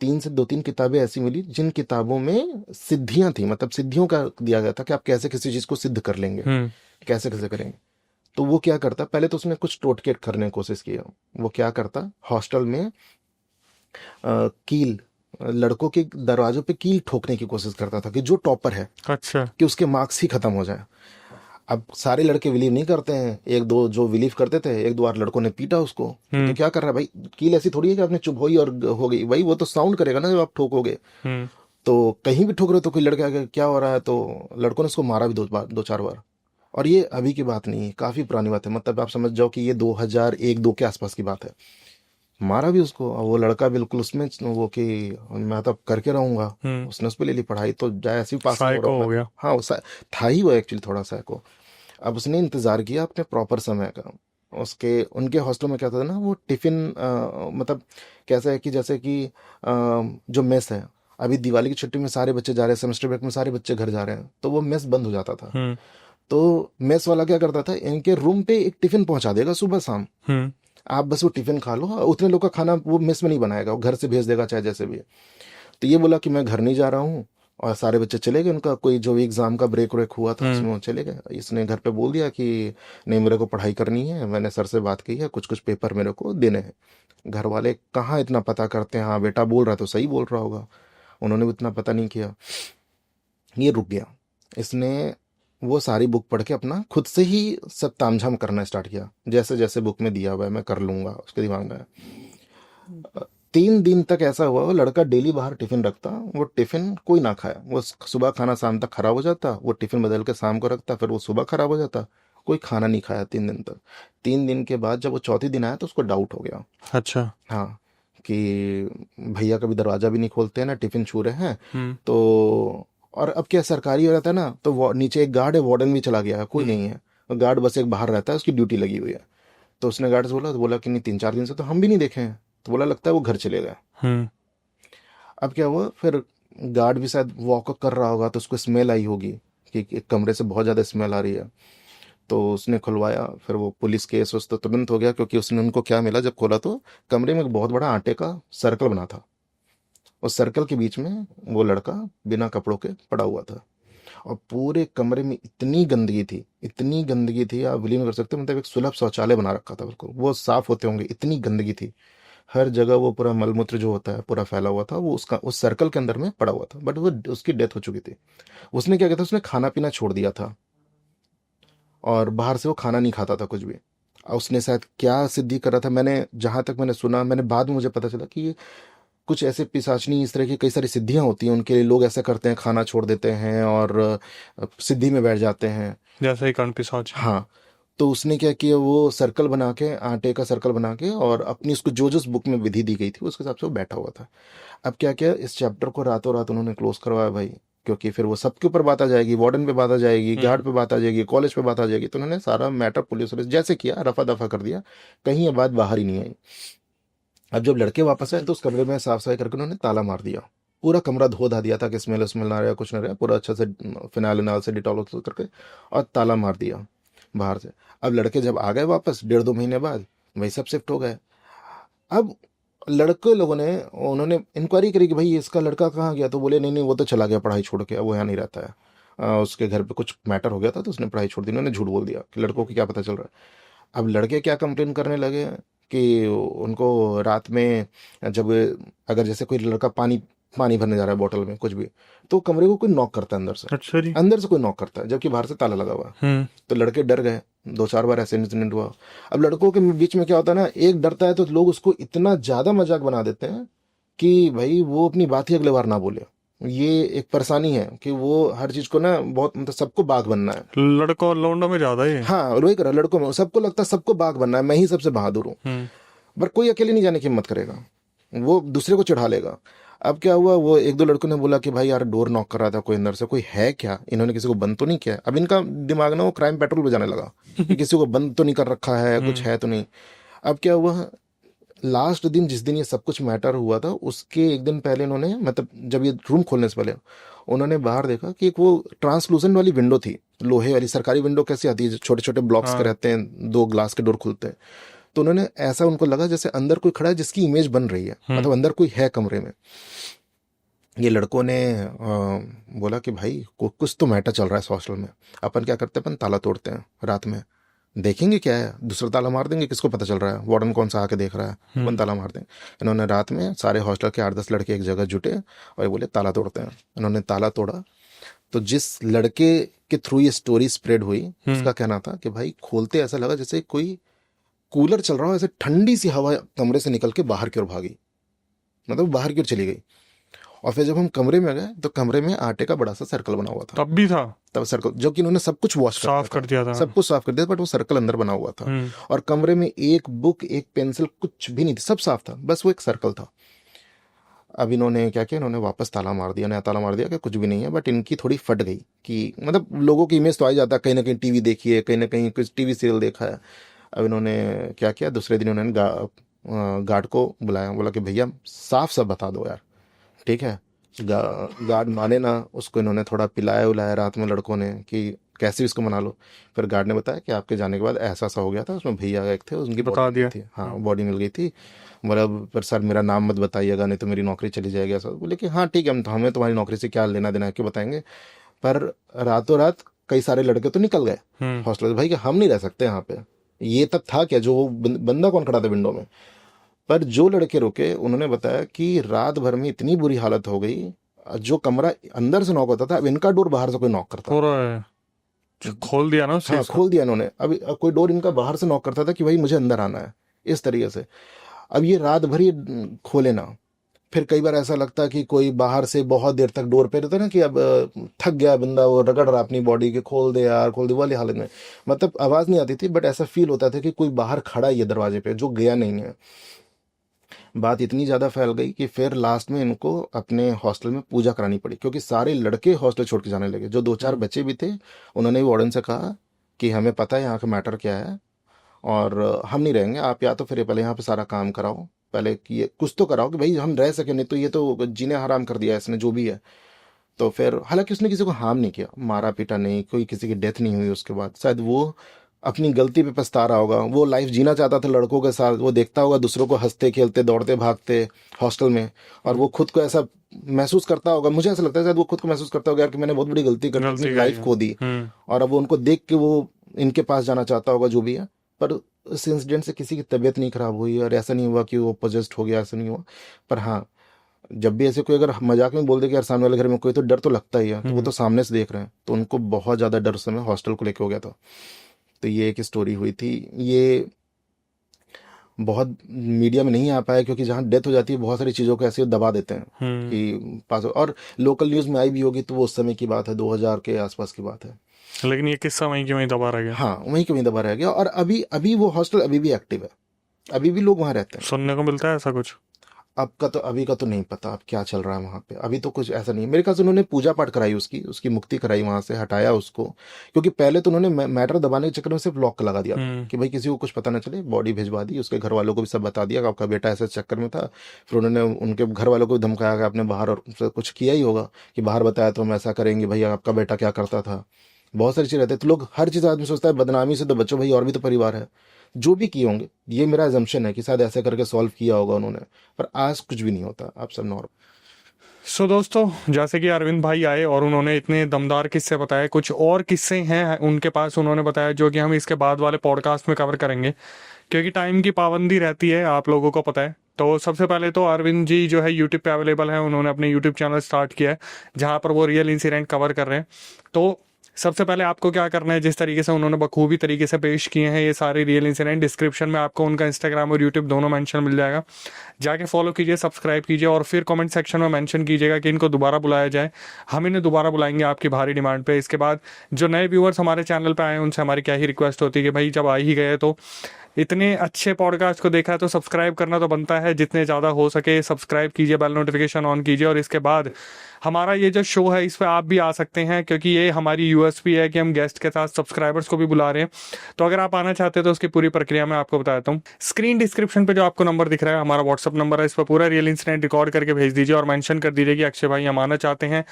3 से 2-3 किताबें ऐसी मिली जिन किताबों में सिद्धियां थी, मतलब सिद्धियों का दिया गया था कि आप कैसे किसी चीज को सिद्ध कर लेंगे, हम्म। कैसे कैसे करेंगे। तो वो क्या करता, पहले तो उसने कुछ टोटके करने की कोशिश किया। वो क्या करता, हॉस्टल में कील, लड़कों के दरवाजों पे कील ठोकने की कोशिश करता था कि जो टॉपर है अच्छा। कि उसके मार्क्स ही खत्म हो जाए। अब सारे लड़के बिलीव नहीं करते हैं, एक दो जो बिलीव करते थे, एक दो बार लड़कों ने पीटा उसको कि तू हम्म। क्या कर रहा है भाई, कील ऐसी थोड़ी है कि आपने चुप हुई और हो गई भाई, वो तो साउंड करेगा ना जब आप ठोकोगे। हम्म। तो कहीं भी ठोक रहे हो तो कोई लड़के आगे क्या हो रहा है, तो लड़कों ने उसको मारा भी 2 चार बार। और ये अभी की बात नहीं है, काफी पुरानी बात है, मतलब आप समझ जाओ कि ये 2001-2 के आसपास की बात है। मारा भी उसको, और वो लड़का बिल्कुल उसमें वो कि मैं तो अब करके रहूंगा, हम्म। उसने उस पर ले ली पढ़ाई, तो जाए ऐसे भी पास नहीं हो रहा साइको हूं मैं हो तो। गया। हाँ, था ही वो एक्चुअली थोड़ा सा को। अब उसने इंतजार किया अपने प्रॉपर समय का। उसके उनके हॉस्टल में क्या था ना, वो टिफिन मतलब कैसा है कि जैसे कि जो मेस है, अभी दिवाली की छुट्टी में सारे बच्चे जा रहे हैं, सेमेस्टर ब्रेक में सारे बच्चे घर जा रहे हैं, तो वो मेस बंद हो जाता था। हम्म। तो मेस वाला क्या करता था, इनके रूम पे एक टिफिन पहुंचा देगा सुबह शाम। हम्म। आप बस वो टिफिन खा लो, उतने लोग का खाना वो मेस में नहीं बनाएगा, वो घर से भेज देगा चाहे जैसे भी। तो ये बोला कि मैं घर नहीं जा रहा हूँ, और सारे बच्चे चले गए, उनका कोई जो भी एग्जाम का ब्रेक व्रेक हुआ था हम्म। उसमें वो चले गए। इसने घर पे बोल दिया कि नहीं, मेरे को पढ़ाई करनी है, मैंने सर से बात की है, कुछ कुछ पेपर मेरे को देने हैं। घर वाले कहाँ इतना पता करते हैं, हाँ बेटा बोल रहा है तो सही बोल रहा होगा, उन्होंने भी इतना पता नहीं किया। ये रुक गया। इसने वो सारी बुक पढ़ के अपना खुद से ही सब तामझाम करना स्टार्ट किया, जैसे जैसे बुक में दिया हुआ है मैं कर लूंगा, उसके दिमाग में। 3 दिन तक ऐसा हुआ, वो लड़का डेली बाहर टिफिन रखता, वो टिफिन कोई ना खाया, वो सुबह खाना शाम तक खराब हो जाता, वो टिफिन बदल के शाम को रखता, फिर वो सुबह खराब हो जाता। कोई खाना नहीं खाया 3 दिन तक। 3 दिन के बाद जब वो चौथे दिन आया तो उसको डाउट हो गया। अच्छा। हाँ, कि भैया कभी दरवाजा भी नहीं खोलते हैं ना, टिफिन छू रहे हैं। हम्म। तो और अब क्या सरकारी हो रहता है ना, तो नीचे एक गार्ड है, वार्डन भी चला गया है, कोई नहीं है। गार्ड बस एक बाहर रहता है, उसकी ड्यूटी लगी हुई है। तो उसने गार्ड से बोला, तो बोला कि नहीं, 3-4 दिन से तो हम भी नहीं देखे हैं। तो बोला लगता है वो घर चले गए। हम्म। अब क्या हुआ फिर, गार्ड भी शायद वॉक कर रहा होगा तो उसको स्मेल आई होगी कि एक कमरे से बहुत ज़्यादा स्मेल आ रही है। तो उसने खुलवाया, फिर वो पुलिस केस उस तो तुरंत हो गया, क्योंकि उसने, उनको क्या मिला जब खोला तो कमरे में एक बहुत बड़ा आटे का सर्कल बना था। उस सर्कल के बीच में वो लड़का बिना कपड़ों के पड़ा हुआ था। और पूरे कमरे में इतनी गंदगी थी, इतनी गंदगी थी, आप बिलीव नहीं कर सकते, मतलब एक सुलभ शौचालय बना रखा था बिल्कुल, वो साफ होते होंगे, इतनी गंदगी थी। हर जगह वो पूरा मलमूत्र जो होता है पूरा फैला हुआ था, वो उसका उस सर्कल के अंदर में पड़ा हुआ था, बट वो उसकी डेथ हो चुकी थी। उसने क्या किया था, उसने खाना पीना छोड़ दिया था, और बाहर से वो खाना नहीं खाता था कुछ भी। और उसने शायद क्या सिद्धि कर रहा था, मैंने जहां तक मैंने सुना, मैंने बाद में मुझे पता चला कि ये कुछ ऐसे पिशाचनी इस तरह की कई सारी सिद्धियां होती हैं, उनके लिए लोग ऐसा करते हैं, खाना छोड़ देते हैं और सिद्धि में बैठ जाते हैं। जैसे ही कर्ण पिशाच। हाँ, तो उसने क्या किया, वो सर्कल बना के, आटे का सर्कल बना के, और अपनी उसको जो जो उस बुक में विधि दी गई थी उसके हिसाब से वो बैठा हुआ था। अब क्या किया, इस चैप्टर को रातों रात उन्होंने क्लोज करवाया भाई, क्योंकि फिर वो सबके ऊपर बात आ जाएगी, वार्डन पे बात आ जाएगी, गार्ड हम्म। पे बात आ जाएगी, कॉलेज पे बात आ जाएगी। तो उन्होंने सारा मैटर पुलिस वुलिस जैसे किया, रफा दफा कर दिया, कहीं ये बात बाहर ही नहीं आई। अब जब लड़के वापस आए तो उस कमरे में साफ सफाई करके उन्होंने ताला मार दिया। पूरा कमरा धो धा दिया था कि स्मेल स्मेल ना रहा, कुछ ना रहा, पूरा अच्छा से फिनाइल विनाइल से डिटॉल करके और ताला मार दिया बाहर से। अब लड़के जब आ गए वापस 1.5-2 महीने बाद, वही सब शिफ्ट हो गए। अब लड़के लोगों ने, उन्होंने इंक्वायरी करी कि भाई इसका लड़का कहाँ गया, तो बोले नहीं नहीं वो तो चला गया पढ़ाई छोड़ के, अब वो यहाँ नहीं रहता है। उसके घर पे कुछ मैटर हो गया था तो उसने पढ़ाई छोड़ दी। उन्होंने झूठ बोल दिया कि लड़कों को क्या पता चल रहा है। अब लड़के क्या कंप्लेन करने लगे कि उनको रात में जब, अगर जैसे कोई लड़का पानी पानी भरने जा रहा है बोतल में कुछ भी, तो कमरे को कोई नॉक करता है अंदर से, अच्छा जी। अंदर से कोई नॉक करता है जबकि बाहर से ताला लगा हुआ है। तो लड़के डर गए, 2-4 बार ऐसे इंसिडेंट हुआ। अब लड़कों के बीच में क्या होता है ना, एक डरता है तो लोग उसको इतना ज्यादा मजाक बना देते हैं कि भाई वो अपनी बात ही अगले बार ना बोले। ये एक परेशानी है कि वो हर चीज को ना बहुत, मतलब सबको बाघ बनना है। लड़कों और लौंडों में ज्यादा ही है। हाँ, और वही करा लड़कों में, सबको लगता है सबको बाघ बनना है, मैं ही सबसे बहादुर हूँ। पर कोई अकेले नहीं जाने की हिम्मत करेगा, वो दूसरे को चढ़ा लेगा। अब क्या हुआ, वो 1-2 लड़कों ने बोला कि भाई यार डोर नॉक कर रहा था कोई अंदर से, कोई है क्या, इन्होंने किसी को बंद तो नहीं किया। अब इनका दिमाग ना वो क्राइम पेट्रोल बजाने लगा कि किसी को बंद तो नहीं कर रखा है, कुछ है तो नहीं। अब क्या हुआ, लास्ट दिन जिस दिन ये सब कुछ मैटर हुआ था उसके एक दिन पहले इन्होंने, मतलब जब ये रूम खोलने से पहले उन्होंने बाहर देखा कि एक वो ट्रांसलूसेंट वाली विंडो थी, लोहे वाली। सरकारी विंडो कैसी आती है, छोटे छोटे ब्लॉक्स के रहते हैं, 2 ग्लास के डोर खुलते हैं। तो उन्होंने, ऐसा उनको लगा जैसे अंदर कोई खड़ा है जिसकी इमेज बन रही है, मतलब अंदर कोई है कमरे में। ये लड़कों ने बोला कि भाई कुछ तो मैटर चल रहा है इस हॉस्टल में, अपन क्या करते हैं, अपन ताला तोड़ते हैं रात में, देखेंगे क्या है, दूसरा ताला मार देंगे, किसको पता चल रहा है वार्डन कौन सा आके देख रहा है, अपन ताला मार देंगे। इन्होंने रात में सारे हॉस्टल के 8-10 लड़के एक जगह जुटे और ये बोले ताला तोड़ते हैं। इन्होंने ताला तोड़ा तो जिस लड़के के थ्रू ये स्टोरी स्प्रेड हुई, उसका कहना था कि भाई खोलते ऐसा लगा जैसे कोई कूलर चल रहा हो, ऐसे ठंडी सी हवा कमरे से निकल के बाहर की ओर भागी, मतलब बाहर की ओर चली गई। और फिर जब हम कमरे में गए तो कमरे में आटे का बड़ा सा सर्कल बना हुआ था। तब भी था? तब सर्कल, जो कि उन्होंने सब कुछ वॉश साफ कर दिया था, सब कुछ साफ कर दिया, बट वो सर्कल अंदर बना हुआ था। और कमरे में एक बुक, एक पेंसिल, कुछ भी नहीं थी, सब साफ था, बस वो एक सर्कल था। अब इन्होंने क्या किया, इन्होंने वापस ताला मार दिया, नया ताला मार दिया कि कुछ भी नहीं है। बट इनकी थोड़ी फट गई कि, मतलब लोगों की इमेज तो आ ही जाता है, कहीं ना कहीं टीवी देखी है, कहीं ना कहीं कुछ टीवी सीरियल देखा है। अब इन्होंने क्या किया, दूसरे दिन उन्होंने गार्ड को बुलाया, बोला कि भैया साफ साफ बता दो यार, ठीक है। गार्ड माने ना, उसको इन्होंने थोड़ा पिलाया उलाया रात में लड़कों ने कि कैसे इसको मना लो। फिर गार्ड ने बताया कि आपके जाने के बाद ऐसा ऐसा हो गया था, उसमें भैया एक थे, उनकी बता बॉडी दिया थी, हाँ बॉडी मिल गई थी। मतलब पर सर मेरा नाम मत बताइएगा नहीं तो मेरी नौकरी चली जाएगी, ऐसा। बोले कि हाँ ठीक है, हमें तुम्हारी नौकरी से क्या लेना देना है, क्यों बताएंगे। पर रातों रात कई सारे लड़के तो निकल गए हॉस्टल से, भाई कि हम नहीं रह सकते यहाँ पे। ये तक था क्या, जो बंदा कौन खड़ा था विंडो में। पर जो लड़के रुके उन्होंने बताया कि रात भर में इतनी बुरी हालत हो गई, जो कमरा अंदर से नॉक होता था, अब इनका डोर बाहर से कोई नॉक करता है। खोल दिया ना, हाँ खोल दिया इन्होंने। अब कोई डोर इनका बाहर से नॉक करता था कि भाई मुझे अंदर आना है, इस तरीके से। अब ये रात भर ये खोले ना। फिर कई बार ऐसा लगता है कि कोई बाहर से बहुत देर तक डोर पे रहता है ना, कि अब थक गया बंदा, वो रगड़ रहा अपनी बॉडी के, खोल दे यार खोल दे, वाली हालत में। मतलब आवाज नहीं आती थी, बट ऐसा फील होता था कि कोई बाहर खड़ा है ये दरवाजे पे, जो गया नहीं है। बात इतनी ज़्यादा फैल गई कि फिर लास्ट में इनको अपने हॉस्टल में पूजा करानी पड़ी, क्योंकि सारे लड़के हॉस्टल छोड़ के जाने लगे। जो 2-4 बच्चे भी थे, उन्होंने भी वार्डन से कहा कि हमें पता है यहाँ का मैटर क्या है और हम नहीं रहेंगे, आप या तो फिर पहले यहाँ पे सारा काम कराओ, पहले कि ये कुछ तो कराओ कि भाई हम रह सके, नहीं तो ये तो जीने हराम कर दिया इसने जो भी है। तो फिर हालांकि उसने किसी को हार्म नहीं किया, मारा पीटा नहीं, कोई किसी की डेथ नहीं हुई उसके बाद। शायद वो अपनी गलती पे पछता रहा होगा, वो लाइफ जीना चाहता था लड़कों के साथ, वो देखता होगा दूसरों को हंसते खेलते दौड़ते भागते हॉस्टल में, और वो खुद को ऐसा महसूस करता होगा, मुझे ऐसा लगता है शायद वो खुद को महसूस करता होगा यार कि मैंने बहुत बड़ी गलती कर दी, अपनी लाइफ खो दी। और अब वो उनको देख के वो इनके पास जाना चाहता होगा, जो भी है। पर इस इंसिडेंट से किसी की तबीयत नहीं खराब हुई और ऐसा नहीं हुआ कि वो पोजेस्ड हो गया, ऐसा नहीं हुआ। पर हाँ, जब भी ऐसे कोई अगर मजाक में बोल दे कि यार सामने वाले घर में कोई, तो डर तो लगता ही है। तो वो तो सामने से देख रहे हैं, तो उनको बहुत ज्यादा डर उस समय हॉस्टल को लेके हो गया था। तो ये एक स्टोरी हुई थी, ये बहुत मीडिया में नहीं आ पाया क्योंकि जहाँ डेथ हो जाती है बहुत सारी चीज़ों को ऐसे दबा देते हैं कि पास। और लोकल न्यूज़ में आई भी होगी तो वो उस समय की बात है, 2000 के आसपास की बात है। लेकिन ये किस्सा वहीं के वहीं दबा रह गया। हाँ, वहीं के वहीं दबा रह गया। और अभी अभी वो हॉस्टल अभी भी एक्टिव है, अभी भी लोग वहाँ रहते हैं। सुनने को मिलता है ऐसा कुछ? आपका तो अभी का तो नहीं पता अब क्या चल रहा है वहां पे, अभी तो कुछ ऐसा नहीं है मेरे ख्याल से। उन्होंने पूजा पाठ कराई उसकी मुक्ति कराई, वहां से हटाया उसको, क्योंकि पहले तो उन्होंने मैटर दबाने के चक्कर में सिर्फ लॉक लगा दिया था कि भाई किसी को कुछ पता ना चले, बॉडी भिजवा दी, उसके घर वालों को भी सब बता दिया कि आपका बेटा ऐसे चक्कर में था। फिर उन्होंने उनके घर वालों को भी धमकाया कि आपने बाहर और से कुछ किया ही होगा, कि बाहर बताया तो हम ऐसा करेंगे, भैया आपका बेटा क्या करता था, बहुत सारी चीज़ रहती है। तो लोग हर चीज़ आदमी सोचता है बदनामी से तो बच्चों, भाई और भी तो परिवार है जो भी किए होंगे, ये मेरा एजम्पशन है कि शायद ऐसे करके सॉल्व किया होगा उन्होंने, पर आज कुछ भी नहीं होता, आप सब नॉर्मल। सो दोस्तों, जैसे कि अरविंद भाई आए और उन्होंने इतने दमदार किस्से बताए, कुछ और किस्से हैं उनके पास, उन्होंने बताया जो कि हम इसके बाद वाले पॉडकास्ट में कवर करेंगे, क्योंकि टाइम की पाबंदी रहती है, आप लोगों को पता है। तो सबसे पहले तो अरविंद जी जो है यूट्यूब पे अवेलेबल है, उन्होंने अपने यूट्यूब चैनल स्टार्ट किया है जहाँ पर वो रियल इंसिडेंट कवर कर रहे हैं। तो सबसे पहले आपको क्या करना है, जिस तरीके से उन्होंने बखूबी तरीके से पेश किए हैं ये सारे रियल इंसिडेंट, डिस्क्रिप्शन में आपको उनका इंस्टाग्राम और यूट्यूब दोनों मेंशन मिल जाएगा, जाके फॉलो कीजिए, सब्सक्राइब कीजिए और फिर कमेंट सेक्शन में मेंशन कीजिएगा कि इनको दोबारा बुलाया जाए। हम इन्हें दोबारा बुलाएंगे आपकी भारी डिमांड पे। इसके बाद जो नए व्यूअर्स हमारे चैनल पे आए हैं उनसे हमारी क्या ही रिक्वेस्ट होती है कि भाई जब आ ही गए तो इतने अच्छे पॉडकास्ट को देखा है तो सब्सक्राइब करना तो बनता है, जितने ज़्यादा हो सके सब्सक्राइब कीजिए, बेल नोटिफिकेशन ऑन कीजिए। और इसके बाद हमारा ये जो शो है इस पर आप भी आ सकते हैं, क्योंकि ये हमारी यूएसपी है कि हम गेस्ट के साथ सब्सक्राइबर्स को भी बुला रहे हैं। तो अगर आप आना चाहते हैं तो उसकी पूरी प्रक्रिया मैं आपको बता देता हूँ। स्क्रीन डिस्क्रिप्शन पे जो आपको नंबर दिख रहा है हमारा व्हाट्सअप नंबर है, इस पर पूरा रियल इंसिडेंट रिकॉर्ड करके भेज दीजिए और मेंशन कर दीजिए कि अक्षय भाई हम आना चाहते हैं।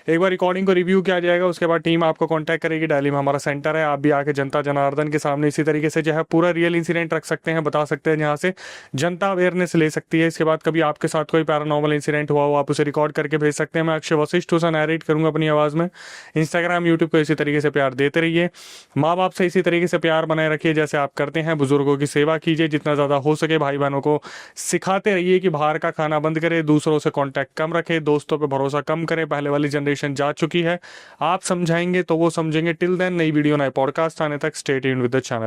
एक बार रिकॉर्डिंग को रिव्यू किया जाएगा, उसके बाद टीम आपको कॉन्टैक्ट करेगी। दिल्ली में हमारा सेंटर है, आप भी आके जनता जनार्दन के सामने इसी तरीके से जो है पूरा रियल इंसिडेंट रख सकते हैं, बता सकते हैं, जहाँ से जनता अवेयरनेस ले सकती है। इसके बाद कभी आपके साथ कोई पैरानॉर्मल इंसिडेंट हुआ हो आप उसे रिकॉर्ड करके भेज सकते हैं, मैं अक्षय वशिष्ठ उसे नैरेट करूंगा अपनी आवाज़ में। इंस्टाग्राम यूट्यूब को इसी तरीके से प्यार देते रहिए, माँ बाप से इसी तरीके से प्यार बनाए रखिए जैसे आप करते हैं, बुजुर्गों की सेवा कीजिए जितना ज़्यादा हो सके, भाई बहनों को सिखाते रहिए कि बाहर का खाना बंद करे, दूसरों से कॉन्टैक्ट कम रखे, दोस्तों पर भरोसा कम करे। पहले वाली जनरेशन जा चुकी है, आप समझाएंगे तो वो समझेंगे। टिल देन, नई वीडियो नए पॉडकास्ट आने तक stay tuned with the channel.